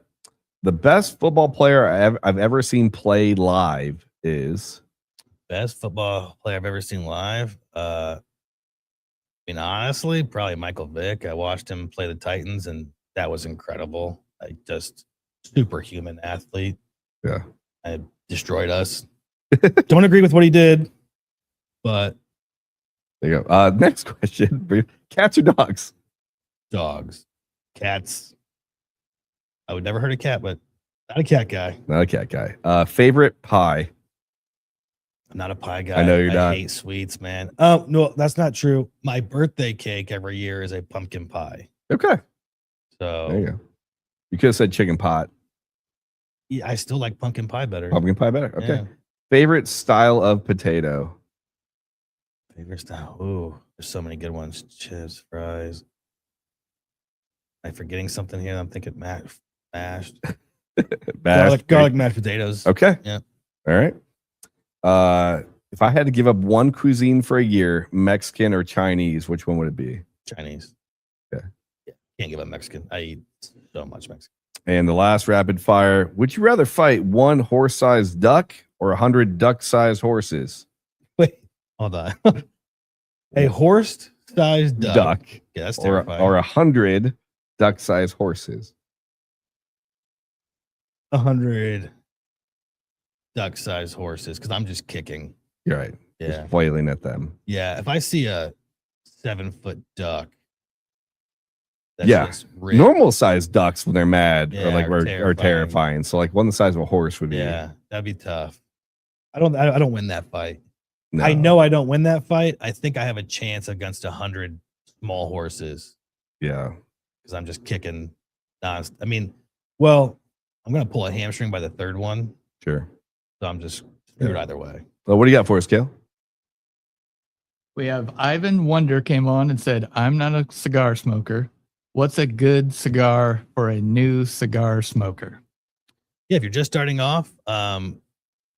The best football player I've ever seen play live is best football player I've ever seen live. I mean, honestly, probably Michael Vick. I watched him play the Titans, and that was incredible. Just superhuman athlete. Yeah. I destroyed us. Don't agree with what he did, but there you go. Next question. Cats or dogs? Dogs. Cats. I would never hurt a cat, but not a cat guy. Not a cat guy. Favorite pie? I'm not a pie guy. I know you're not. I hate sweets, man. Oh, no, that's not true. My birthday cake every year is a pumpkin pie. Okay. So there you go. You could have said chicken pot. Yeah, I still like pumpkin pie better. Pumpkin pie better. Okay. Yeah. Favorite style of potato? Favorite style. Ooh, there's so many good ones. Chips, fries. Am I forgetting something here? I'm thinking mashed. Garlic mashed potatoes. Okay. Yeah. All right. If I had to give up one cuisine for a year, Mexican or Chinese, which one would it be? Chinese. Okay. Yeah. Can't give up Mexican. I eat so much Mexican. And the last rapid fire, would you rather fight one horse-sized duck or 100 duck-sized horses? Wait, hold on. A horse-sized duck. Yeah, that's terrifying. Or 100 duck-sized horses. 100 duck-sized horses, because I'm just kicking. You're right. Yeah. Just flailing at them. Yeah. If I see a 7-foot duck, that's Yeah. just ripped. Normal sized ducks when they're mad Yeah, are terrifying. So like one the size of a horse would be. Yeah, that'd be tough. I don't win that fight. No. I know I don't win that fight. I think I have a chance against 100 small horses Yeah. because I'm just kicking. Well, I'm gonna pull a hamstring by the third one, Sure. so I'm just screwed either way. Well, what do you got for us, Kale? We have Ivan Wonder came on and said, I'm not a cigar smoker. What's a good cigar for a new cigar smoker? Yeah, if you're just starting off,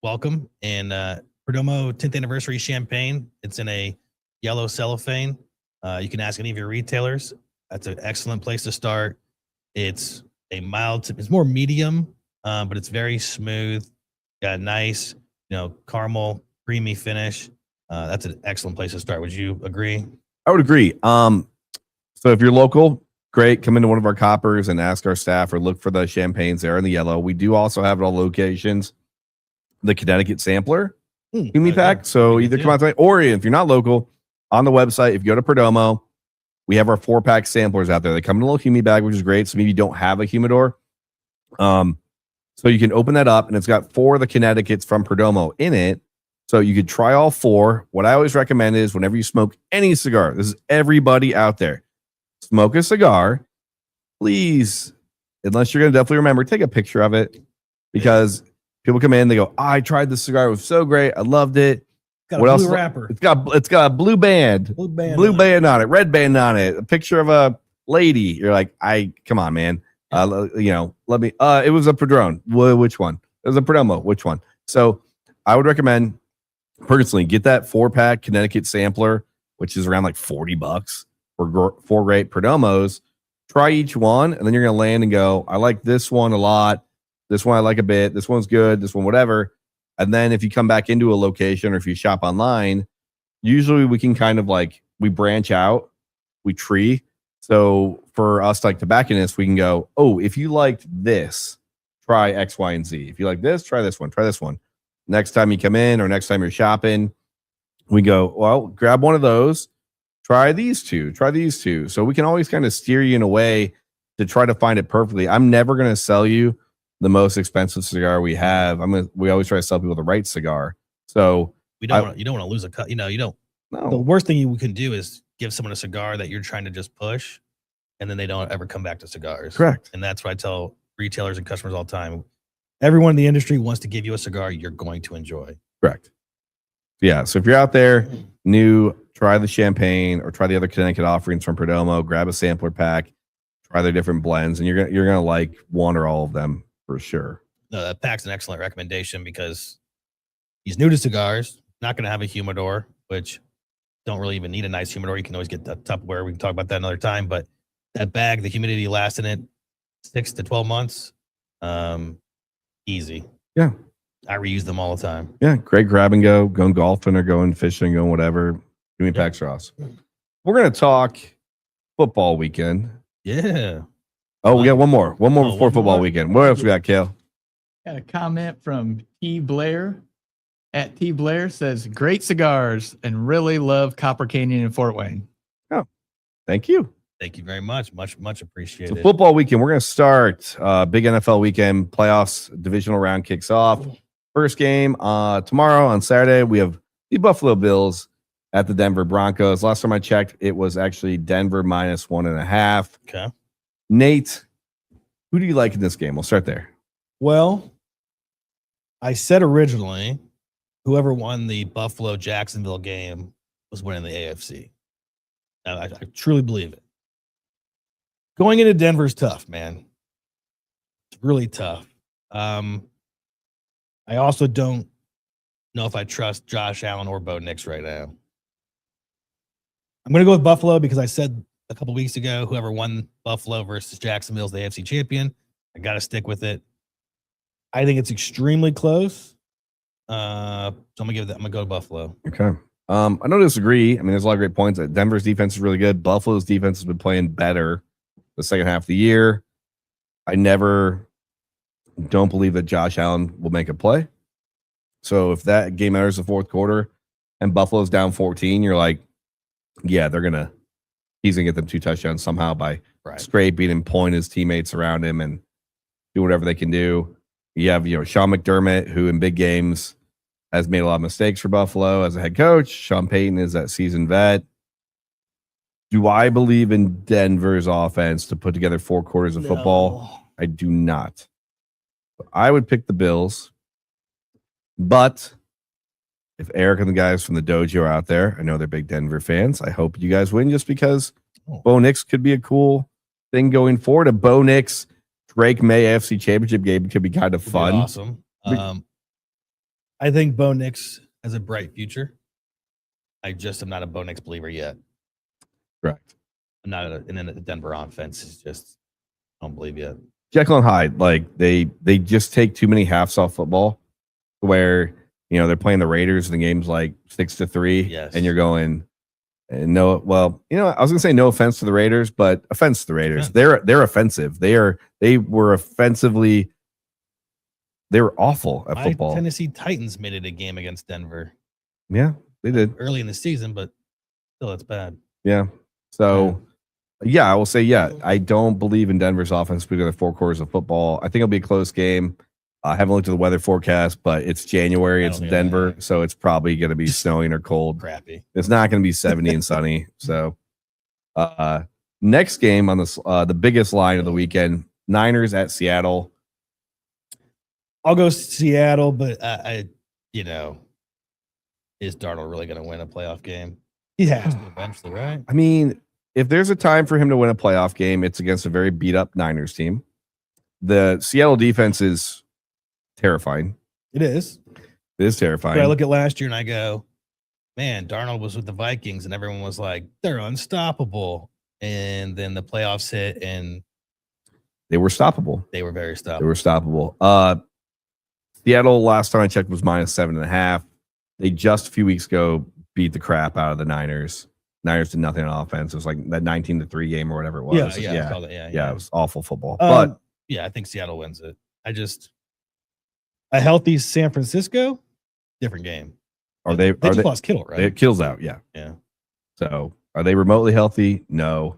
welcome. And Perdomo 10th anniversary champagne. It's in a yellow cellophane. You can ask any of your retailers. That's an excellent place to start. It's a mild, it's more medium, but it's very smooth. Got a nice, caramel, creamy finish. That's an excellent place to start. Would you agree? I would agree. So if you're local, great. Come into one of our coppers and ask our staff or look for the champagnes there in the yellow. We do also have at all locations the Connecticut sampler Humi pack. So either come out tonight, or if you're not local, on the website, if you go to Perdomo, we have our 4-pack samplers out there. They come in a little Humi bag, which is great. So maybe you don't have a humidor. So you can open that up, and it's got 4 of the Connecticut's from Perdomo in it. So you could try all 4. What I always recommend is whenever you smoke any cigar, this is everybody out there, smoke a cigar, please, unless you're going to definitely remember, take a picture of it, because people come in, they go, I tried this cigar. It was so great. I loved it. Got What a else? blue wrapper. It's got a blue band, blue band on it, red band on it, a picture of a lady. You're like, come on, man. Let me, it was a Padron. Which one? It was a Perdomo. Which one? So I would recommend personally get that 4-pack Connecticut sampler, which is around like $40 for 4 great Perdomos. Try each one, and then you're going to land and go, I like this one a lot. This one I like a bit. This one's good. This one, whatever. And then if you come back into a location or if you shop online, usually we can kind of we branch out, we tree. So for us, like tobacconists, we can go, oh, if you liked this, try X, Y, and Z. If you like this, try this one, try this one. Next time you come in or next time you're shopping, we go, well, grab one of those, try these two. So we can always kind of steer you in a way to try to find it perfectly. I'm never going to sell you the most expensive cigar we have. We always try to sell people the right cigar. So you don't want to lose a cut. You don't. No. The worst thing you can do is give someone a cigar that you're trying to just push, and then they don't ever come back to cigars. Correct. And that's what I tell retailers and customers all the time. Everyone in the industry wants to give you a cigar you're going to enjoy. Correct. Yeah. So if you're out there new, try the champagne or try the other Connecticut offerings from Perdomo, grab a sampler pack, try their different blends, and you're gonna like one or all of them for sure. No, that pack's an excellent recommendation because he's new to cigars, not going to have a humidor, which don't really even need a nice humidor. You can always get the Tupperware. We can talk about that another time. But that bag, the humidity lasts in it 6 to 12 months. Easy. Yeah. I reuse them all the time. Yeah. Great grab and go, going golfing or going fishing, going whatever. Give me pack straws. We're going to talk football weekend. Yeah. Oh, we got one more before football weekend. What else we got, Kale? Got a comment from T. Blair. At T. Blair says, great cigars and really love Copper Canyon in Fort Wayne. Oh, thank you. Thank you very much. Much appreciated. So football weekend, we're going to start big NFL weekend. Playoffs divisional round kicks off. First game tomorrow on Saturday. We have the Buffalo Bills at the Denver Broncos. Last time I checked, it was actually Denver -1.5. Okay. Nate, Who do you like in this game? We'll start there. Well, I said originally, whoever won the Buffalo Jacksonville game was winning the AFC. I truly believe it. Going into Denver's tough, man. It's really tough. I also don't know if I trust Josh Allen or Bo Nix right now. I'm going to go with Buffalo because I said a couple weeks ago, whoever won Buffalo versus Jacksonville is the AFC champion. I got to stick with it. I think it's extremely close. So I'm gonna go to Buffalo. Okay. I don't disagree. I mean, there's a lot of great points. Denver's defense is really good. Buffalo's defense has been playing better the second half of the year. I don't believe that Josh Allen will make a play. So if that game enters the fourth quarter and Buffalo's down 14, you're like, yeah, he's gonna get them 2 touchdowns somehow by scraping and pulling his teammates around him and do whatever they can do. You have, Sean McDermott, who in big games has made a lot of mistakes for Buffalo as a head coach. Sean Payton is that seasoned vet. Do I believe in Denver's offense to put together 4 quarters of football? I do not. I would pick the Bills. But if Eric and the guys from the dojo are out there, I know they're big Denver fans. I hope you guys win just because Bo Nix could be a cool thing going forward. A Bo Nix Drake May AFC Championship game could be kind of fun. Awesome. I think Bo Nix has a bright future. I just am not a Bo Nix believer yet. Correct. I'm not and then the Denver offense is just, I don't believe yet. Jekyll and Hyde, like they just take too many halves off football where, they're playing the Raiders and the game's like 6-3. Yes. And you're going, I was going to say no offense to the Raiders, but offense to the Raiders. Yeah. They're offensive. They were offensively, they were awful at football. Tennessee Titans made it a game against Denver. Yeah, they did. Early in the season, but still it's bad. Yeah. So, yeah, I will say, I don't believe in Denver's offense putting together 4 quarters of football. I think it'll be a close game. I haven't looked at the weather forecast, but it's January. It's Denver, so it's probably going to be snowing or cold. Crappy. It's not going to be 70 and sunny. So, next game on the biggest line of the weekend, Niners at Seattle. I'll go Seattle, but is Darnold really going to win a playoff game? He has to eventually, right? I mean, if there's a time for him to win a playoff game, it's against a very beat up Niners team. The Seattle defense is terrifying. It is. It is terrifying. But I look at last year and I go, man, Darnold was with the Vikings and everyone was like, they're unstoppable. And then the playoffs hit and they were stoppable. They were very stoppable. They were stoppable. Seattle, last time I checked, was -7.5. They just a few weeks ago beat the crap out of the Niners. Niners did nothing on offense. It was like that 19-3 game or whatever it was. Yeah. It was awful football. But I think Seattle wins it. A healthy San Francisco, different game. They just lost Kittle, right? It kills out, yeah. So are they remotely healthy? No.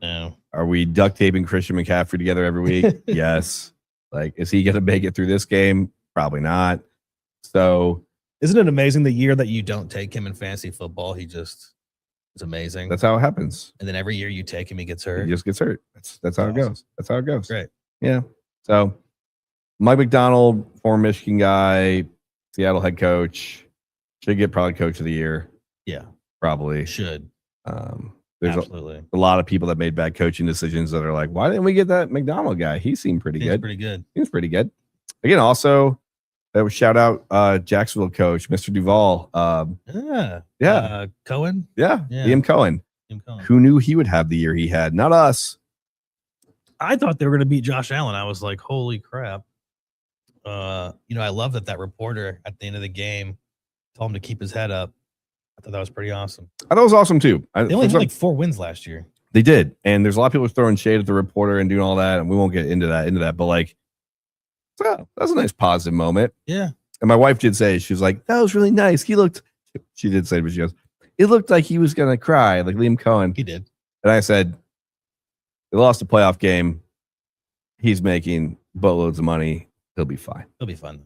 Are we duct taping Christian McCaffrey together every week? Yes. Like, is he going to make it through this game? Probably not. So, isn't it amazing the year that you don't take him in fantasy football? He just is amazing. That's how it happens. And then every year you take him, he gets hurt. He just gets hurt. That's how it goes. That's how it goes. Great. Yeah. So, Mike McDonald, former Michigan guy, Seattle head coach, should get probably coach of the year. Yeah. Probably. Should. There's Absolutely. a lot of people that made bad coaching decisions that are like, why didn't we get that McDonald guy? He seemed pretty good. He was pretty good. Again, also, that was shout out Jacksonville coach, Mr. Duvall. Cohen? Yeah. Liam Cohen. Who knew he would have the year he had? Not us. I thought they were going to beat Josh Allen. I was like, holy crap. I love that reporter at the end of the game told him to keep his head up. I thought that was pretty awesome. I thought it was awesome too. They only had like 4 wins last year. They did. And there's a lot of people throwing shade at the reporter and doing all that. And we won't get into that. But like, that's a nice positive moment. Yeah. And my wife did say, she was like, that was really nice. She did say, but she goes, it looked like he was going to cry, like Liam Cohen. He did. And I said, they lost a playoff game. He's making boatloads of money. He'll be fine. He'll be fine.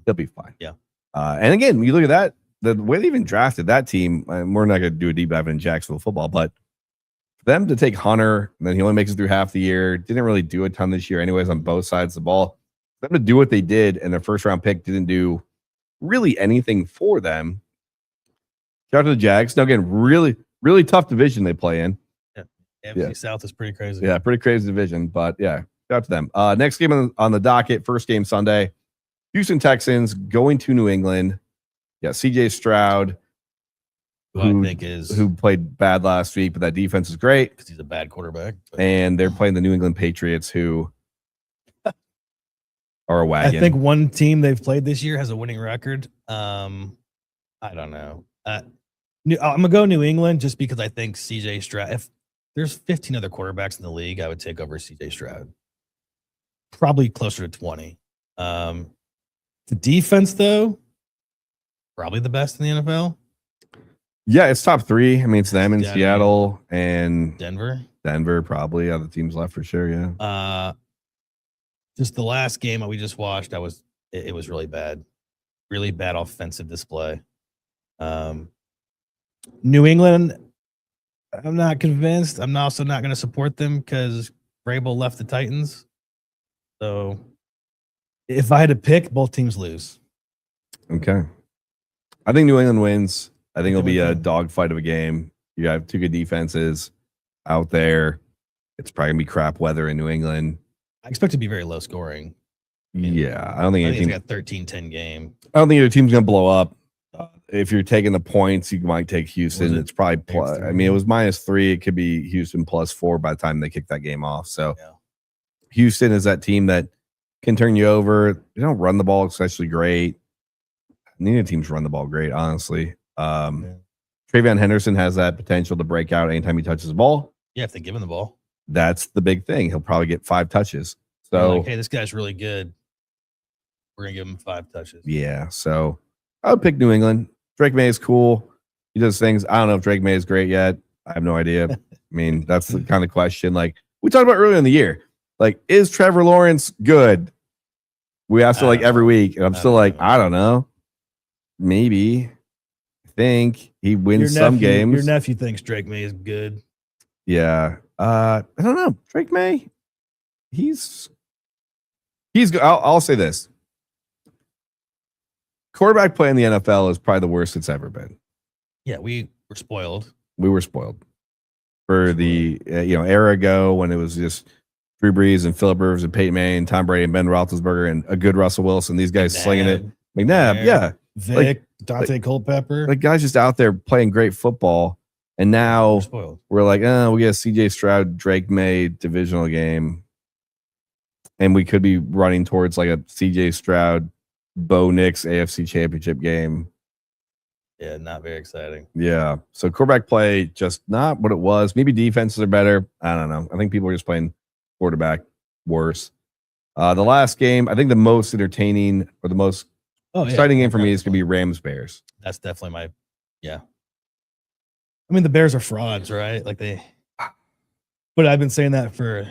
Yeah. And again, you look at that, the way they even drafted that team, and we're not going to do a deep dive in Jacksonville football, but for them to take Hunter, and then he only makes it through half the year, didn't really do a ton this year anyways on both sides of the ball. them to do what they did and their first round pick didn't do really anything for them. Shout out to the Jags. Now, again, really, really tough division they play in. AFC South is pretty crazy. Yeah, pretty crazy division, but yeah, shout out to them. Next game on the docket, first game Sunday, Houston Texans going to New England. Yeah, CJ Stroud, who played bad last week, but that defense is great because he's a bad quarterback. And they're playing the New England Patriots, who are a wagon. I think one team they've played this year has a winning record. I don't know. I'm gonna go New England just because I think CJ Stroud. If there's 15 other quarterbacks in the league, I would take over CJ Stroud. Probably closer to 20. The defense, though, probably the best in the NFL. Yeah, it's top 3. I mean, it's them in Seattle and Denver. Denver, probably. Other teams left for sure. Yeah. Just the last game that we just watched, it was really bad. Really bad offensive display. New England, I'm not convinced. I'm also not going to support them because Vrabel left the Titans. So if I had to pick, both teams lose. Okay. I think New England wins. I think it'll be a dogfight of a game. You have 2 good defenses out there. It's probably going to be crap weather in New England. I expect it to be very low scoring. Yeah. I don't think it's got 13-10 game. I don't think your team's going to blow up. If you're taking the points, you might take Houston. It's probably it was -3. It could be Houston +4 by the time they kick that game off. So Houston is that team that can turn you over. They don't run the ball especially great. Neither teams run the ball great, honestly. TreVeyon Henderson has that potential to break out anytime he touches the ball. Yeah, if they give him the ball. That's the big thing. He'll probably get 5 touches. So, like, hey, this guy's really good. We're going to give him 5 touches. Yeah. So I would pick New England. Drake May is cool. He does things. I don't know if Drake May is great yet. I have no idea. I mean, that's the kind of question. Like we talked about earlier in the year. Like, is Trevor Lawrence good? We asked it like every week. And I'm still like, I don't know. Maybe. I think he wins some games. Your nephew thinks Drake May is good. Yeah. I don't know. Drake May. He's good. I'll say this. Quarterback play in the NFL is probably the worst it's ever been. Yeah, we were spoiled. We were spoiled for the era ago when it was just Drew Brees and Phillip Rivers and Peyton Manning and Tom Brady and Ben Roethlisberger and a good Russell Wilson. These guys slinging it. McNabb, yeah. Vic, Dante Culpepper. Like guys just out there playing great football. And now we're like, we get a CJ Stroud, Drake May divisional game. And we could be running towards like a CJ Stroud, Bo Nix AFC Championship game. Yeah, not very exciting. Yeah. So quarterback play, just not what it was. Maybe defenses are better. I don't know. I think people are just playing quarterback worse. The last game, I think the most entertaining or the most exciting game for me is going to be Rams-Bears. That's definitely I mean, the Bears are frauds, right? Like but I've been saying that for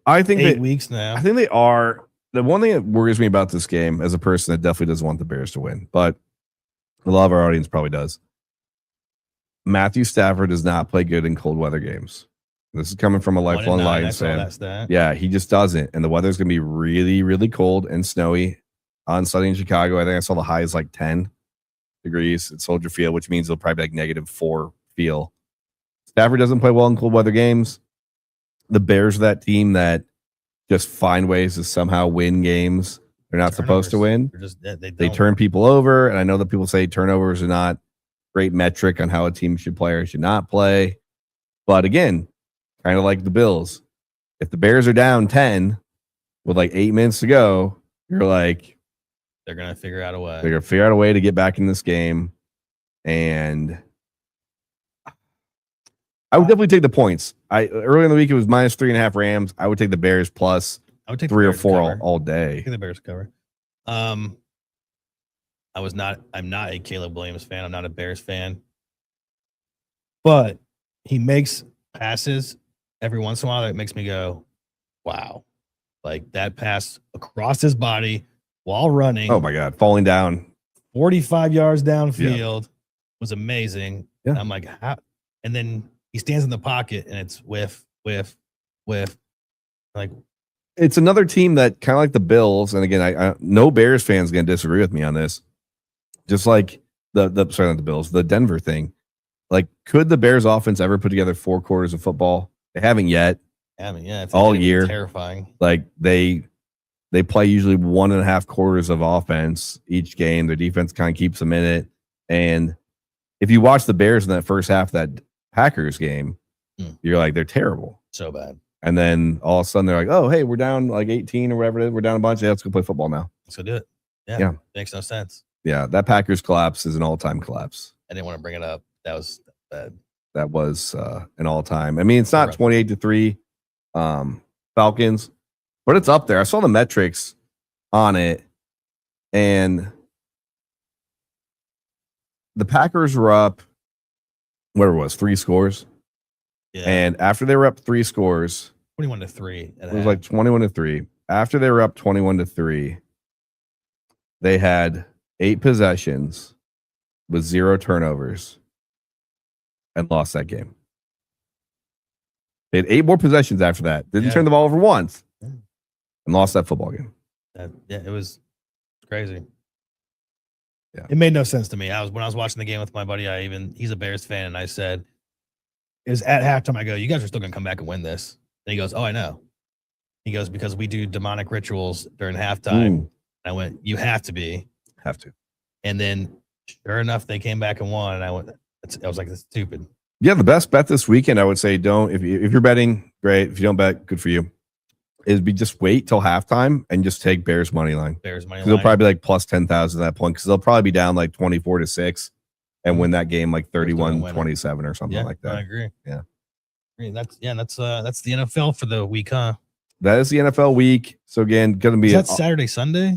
8 weeks now. I think they are. The one thing that worries me about this game as a person that definitely doesn't want the Bears to win, but a lot of our audience probably does. Matthew Stafford does not play good in cold weather games. This is coming from a lifelong Lions fan. Yeah, he just doesn't. And the weather's going to be really, really cold and snowy on Sunday in Chicago. I think I saw the high is like 10 degrees at Soldier Field, which means it'll probably be like -4 feel. Stafford doesn't play well in cold weather games. The Bears are that team that just find ways to somehow win games they're not supposed to win. They turn people over. And I know that people say turnovers are not great metric on how a team should play or should not play. But again, kind of like the Bills. If the Bears are down 10 with like 8 minutes to go, you're like, they're going to figure out a way. They're going to figure out a way to get back in this game. And I would definitely take the points. Earlier in the week, it was -3.5 Rams. I would take the Bears plus I would take 3 or 4 all day. I think the Bears cover. I'm not a Caleb Williams fan. I'm not a Bears fan. But he makes passes every once in a while that makes me go, wow. Like that pass across his body while running. Oh my God. Falling down 45 yards downfield was amazing. Yeah. And I'm like, how? And then he stands in the pocket and it's whiff. Like, it's another team that kind of like the Bills. And again, I no Bears fans going to disagree with me on this. Just like sorry, not the Bills, the Denver thing. Like, could the Bears offense ever put together 4 quarters of football? They haven't yet. I mean, yeah, all year. Terrifying. Like they play usually 1.5 quarters of offense each game. Their defense kind of keeps them in it. And if you watch the Bears in that first half of that Packers game, you're like, they're terrible. So bad. And then all of a sudden they're like, oh, hey, we're down like 18 or whatever it is. We're down a bunch. Yeah, let's go play football now. Let's go do it. Yeah. Makes no sense. Yeah. That Packers collapse is an all-time collapse. I didn't want to bring it up. That was bad. That was an all-time. I mean, it's not 28-3 Falcons, but it's up there. I saw the metrics on it, and the Packers were up, whatever it was, 3 scores. Yeah. And after they were up 3 scores, 21-3. It was like 21-3. After they were up 21-3, they had 8 possessions with 0 turnovers and lost that game. They had 8 more possessions after that. Didn't turn the ball over once and lost that football game. It was crazy. Yeah. It made no sense to me. When I was watching the game with my buddy, he's a Bears fan, and I said, is at halftime, I go, you guys are still gonna come back and win this. And he goes, oh, I know. He goes, because we do demonic rituals during halftime. I went, you have to be. Have to. And then sure enough, they came back and won. And I was like, that's stupid. Yeah, the best bet this weekend, I would say, don't. If you're betting, great. If you don't bet, good for you. Is just wait till halftime and just take Bears money line. Bears money line. They'll probably be like plus 10,000 at that point because they'll probably be down like 24-6 and win that game like 31-27 or something like that. I agree. Yeah. That's the NFL for the week, huh? That is the NFL week. So again, gonna be Saturday, Sunday.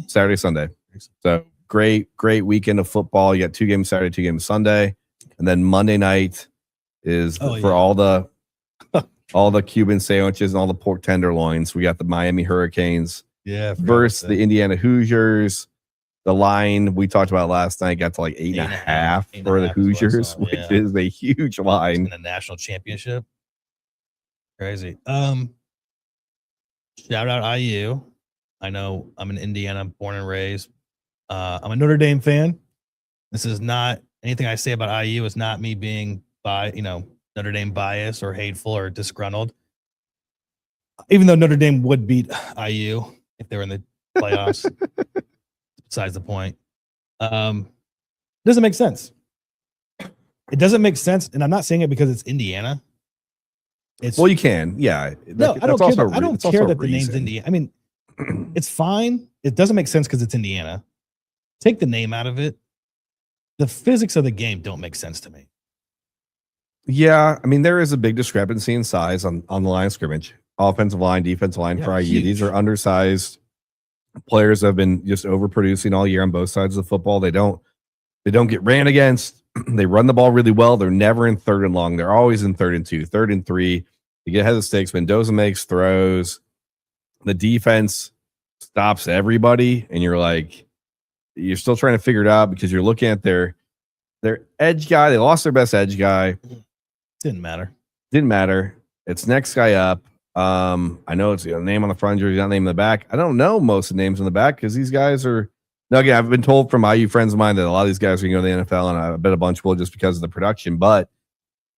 So great weekend of football. You got 2 games Saturday, 2 games Sunday, and then Monday night is for all the Cuban sandwiches and all the pork tenderloins. We got the Miami Hurricanes versus the Indiana Hoosiers. The line we talked about last night got to like 8.5 for the Hoosiers, which is a huge line. In the national championship. Crazy. Shout out IU. I know I'm in Indiana, born and raised. I'm a Notre Dame fan. This is not anything I say about IU is not me being Notre Dame biased or hateful or disgruntled. Even though Notre Dame would beat IU if they were in the playoffs. Besides the point. Doesn't make sense. It doesn't make sense, and I'm not saying it because it's Indiana. Well, you can, yeah. No, I don't care. I don't care that the name's Indiana. I mean, it's fine. It doesn't make sense because it's Indiana. Take the name out of it. The physics of the game don't make sense to me. Yeah, I mean, there is a big discrepancy in size on the line of scrimmage. Offensive line, defensive line for IU. Huge. These are undersized players that have been just overproducing all year on both sides of the football. They don't get ran against. They run the ball really well. They're never in 3rd and long. They're always in 3rd and 2, 3rd and 3. You get ahead of the sticks. Mendoza makes throws. The defense stops everybody, and you're still trying to figure it out because you're looking at their edge guy. They lost their best edge guy. Didn't matter. It's next guy up. I know it's a name on the front jersey, not name on the back. I don't know most of the names on the back because these guys are. Now, again, I've been told from IU friends of mine that a lot of these guys are going to go to the NFL, and I bet a bunch will just because of the production, but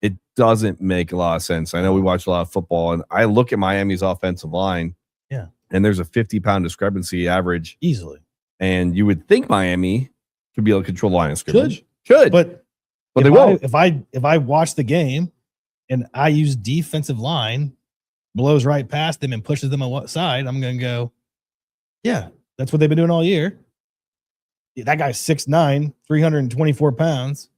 it doesn't make a lot of sense. I know we watch a lot of football, and I look at Miami's offensive line, and there's a 50-pound discrepancy average. Easily. And you would think Miami could be able to control line of scrimmage. Should. But they won't. If I watch the game and IU's defensive line blows right past them and pushes them on what side, I'm going to go, yeah, that's what they've been doing all year. That guy's 6'9", 324 pounds,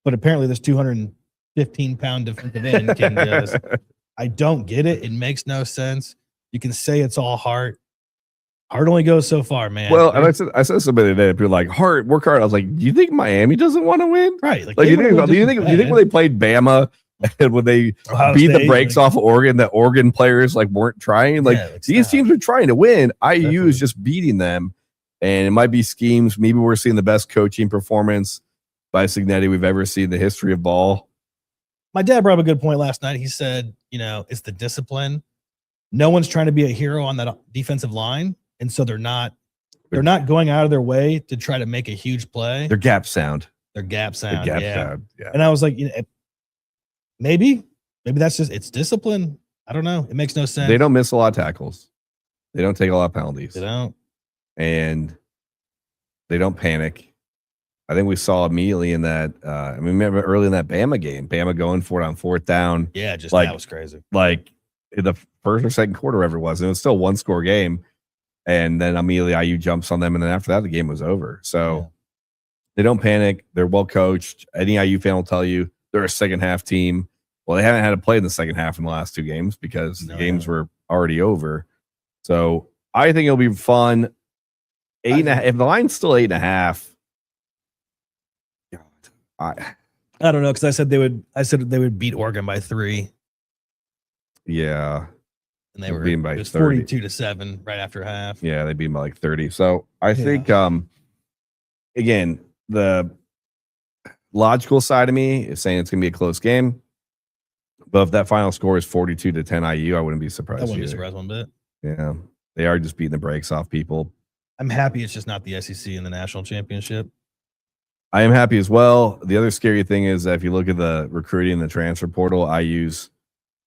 but apparently this 215-pound defensive end can just. I don't get it. It makes no sense. You can say it's all heart. Heart only goes so far, man. Well, and I said somebody today, people like, work hard. I was like, do you think Miami doesn't want to win? Right. Do you think when they played Bama and when they beat the brakes off of Oregon, that Oregon players weren't trying? These teams are trying to win. IU is just beating them. And it might be schemes. Maybe we're seeing the best coaching performance by Signetti we've ever seen in the history of ball. My dad brought up a good point last night. He said, it's the discipline, no one's trying to be a hero on that defensive line, and so they're not going out of their way to try to make a huge play. Their gap sound. Their gap sound. Yeah. And I was like, maybe that's just it's discipline. I don't know. It makes no sense. They don't miss a lot of tackles. They don't take a lot of penalties. They don't. And they don't panic. I think we saw immediately in that. Remember early in that Bama game, Bama going for it on 4th down. Yeah, just like, that was crazy. Like in the first or second quarter, whatever it was, and it was still 1-score game. And then immediately IU jumps on them, and then after that, the game was over. So they don't panic. They're well coached. Any IU fan will tell you they're a second half team. Well, they haven't had to play in the second half in the last 2 games because the games were already over. So I think it'll be fun. 8.5. If the line's still 8.5, I don't know, because I said they would beat Oregon by 3. Yeah. And they were beaten by 42-7 right after half. Yeah, they beat them by like 30. So I think again, the logical side of me is saying it's gonna be a close game. But if that final score is 42-10 IU, I wouldn't be surprised. I wouldn't be surprised one bit. Yeah. They are just beating the brakes off people. I'm happy it's just not the SEC in the national championship. I am happy as well. The other scary thing is that if you look at the recruiting in the transfer portal, IU's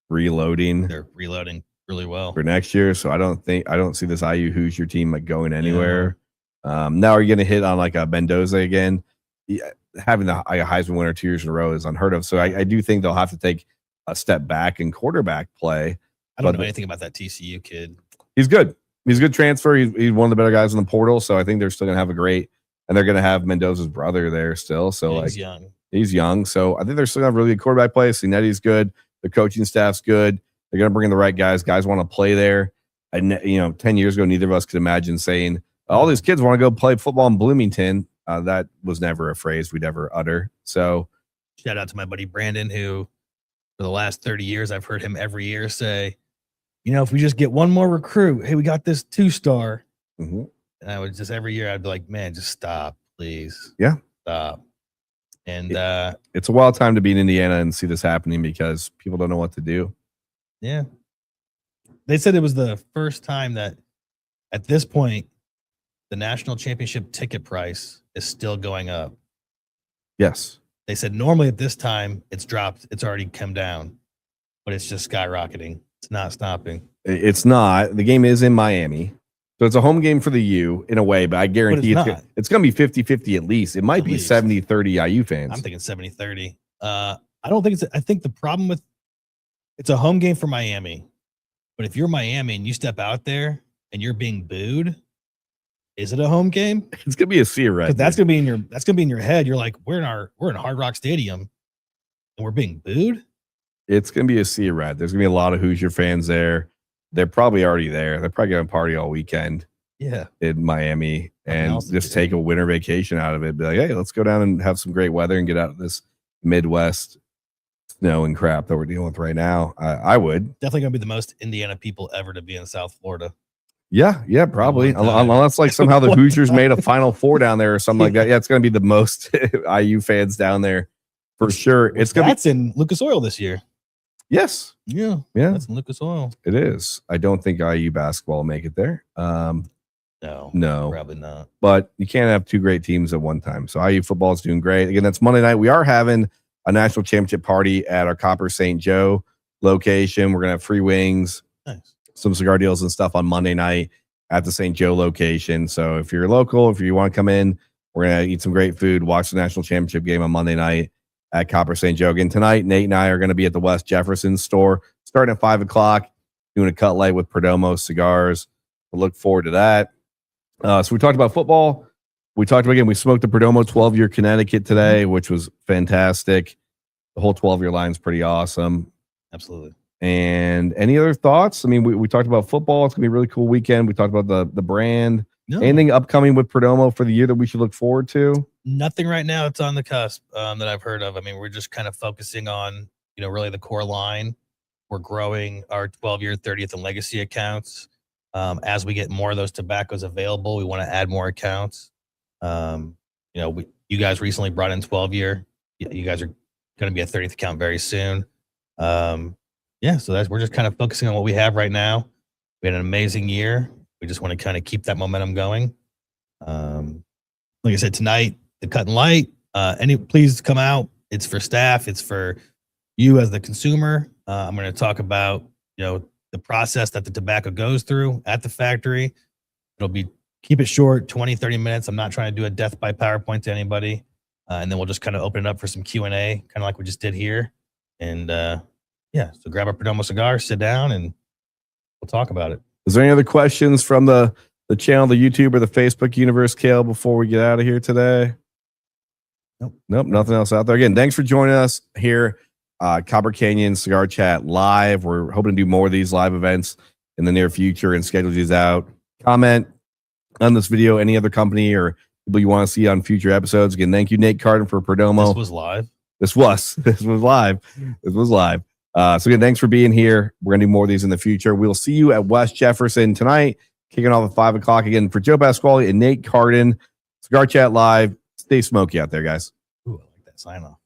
reloading. They're reloading really well for next year. So I don't see this IU Hoosier team like going anywhere. Now are you going to hit on like a Mendoza again? Yeah, having a Heisman winner 2 years in a row is unheard of. So I do think they'll have to take a step back in quarterback play. I don't know anything about that TCU kid. He's good. He's a good transfer. He's one of the better guys in the portal. So I think they're still going to have a great, and they're going to have Mendoza's brother there still. So he's young. So I think they're still going to have really good quarterback play. Cinetti's good. The coaching staff's good. They're going to bring in the right guys. Guys want to play there. And 10 years ago, neither of us could imagine saying all these kids want to go play football in Bloomington. That was never a phrase we'd ever utter. So shout out to my buddy Brandon, who for the last 30 years, I've heard him every year say, if we just get one more recruit, hey, we got this 2-star. Mm-hmm. And I would just every year I'd be like, man, just stop, please. Yeah. Stop. And it's a wild time to be in Indiana and see this happening because people don't know what to do. Yeah. They said it was the first time that at this point, the national championship ticket price is still going up. Yes. They said normally at this time it's dropped. It's already come down, but it's just skyrocketing. It's not stopping. It's not. The game is in Miami. So it's a home game for the U in a way, but I guarantee it's going to be 50-50 at least. It might be 70-30 IU fans. I'm thinking 70-30. I don't think I think the problem with it's a home game for Miami. But if you're Miami and you step out there and you're being booed, is it a home game? It's going to be a sea red. That's going to be in your head. You're like, we're in Hard Rock Stadium and we're being booed. It's going to be a sea red. There's going to be a lot of Hoosier fans there. They're probably already there. They're probably going to party all weekend. Yeah. In Miami and just take a winter vacation out of it. Be like, hey, let's go down and have some great weather and get out of this Midwest snow and crap that we're dealing with right now. I would. Definitely going to be the most Indiana people ever to be in South Florida. Yeah, probably. Unless like somehow the Hoosiers made a Final Four down there or something like that. Yeah, it's going to be the most IU fans down there for sure. That's in Lucas Oil this year. Yes. Yeah. That's in Lucas Oil. It is. I don't think IU basketball will make it there. No, probably not. But you can't have two great teams at one time. So IU football is doing great. Again, that's Monday night. We are having a national championship party at our Copper St. Joe location. We're going to have free wings, some cigar deals and stuff on Monday night at the St. Joe location. So if you're local, if you want to come in, we're going to eat some great food, watch the national championship game on Monday night at Copper St. Joe. Again, tonight, Nate and I are going to be at the West Jefferson store starting at 5:00, doing a cut light with Perdomo Cigars. We'll look forward to that. So we talked about football. We smoked the Perdomo 12-year Connecticut today, which was fantastic. The whole 12-year line is pretty awesome. Absolutely. And any other thoughts? I mean, we talked about football. It's going to be a really cool weekend. We talked about the brand. No. Anything upcoming with Perdomo for the year that we should look forward to? Nothing right now. It's on the cusp that I've heard of. I mean, we're just kind of focusing on, really the core line. We're growing our 12-year, 30th, and legacy accounts. As we get more of those tobaccos available, we want to add more accounts. You guys recently brought in 12-year. You guys are going to be a 30th account very soon. So we're just kind of focusing on what we have right now. We had an amazing year. We just want to kind of keep that momentum going. Like I said, tonight, the cut and light, please come out. It's for staff. It's for you as the consumer. I'm going to talk about, the process that the tobacco goes through at the factory. Keep it short, 20, 30 minutes. I'm not trying to do a death by PowerPoint to anybody. And then we'll just kind of open it up for some Q&A, kind of like we just did here. And so grab a Perdomo cigar, sit down, and we'll talk about it. Is there any other questions from the channel, the YouTube, or the Facebook universe, Kale, before we get out of here today? Nope, nothing else out there. Again, thanks for joining us here. Copper Canyon Cigar Chat live. We're hoping to do more of these live events in the near future and schedule these out. Comment on this video, any other company or people you want to see on future episodes. Again, thank you, Nate Carden, for Perdomo. This was live. This was live. So again, thanks for being here. We're gonna do more of these in the future. We'll see you at West Jefferson tonight, kicking off at 5 o'clock. Again, for Joe Pasquali and Nate Carden, Cigar Chat live. Stay smoky out there, guys. Ooh, I like that sign off.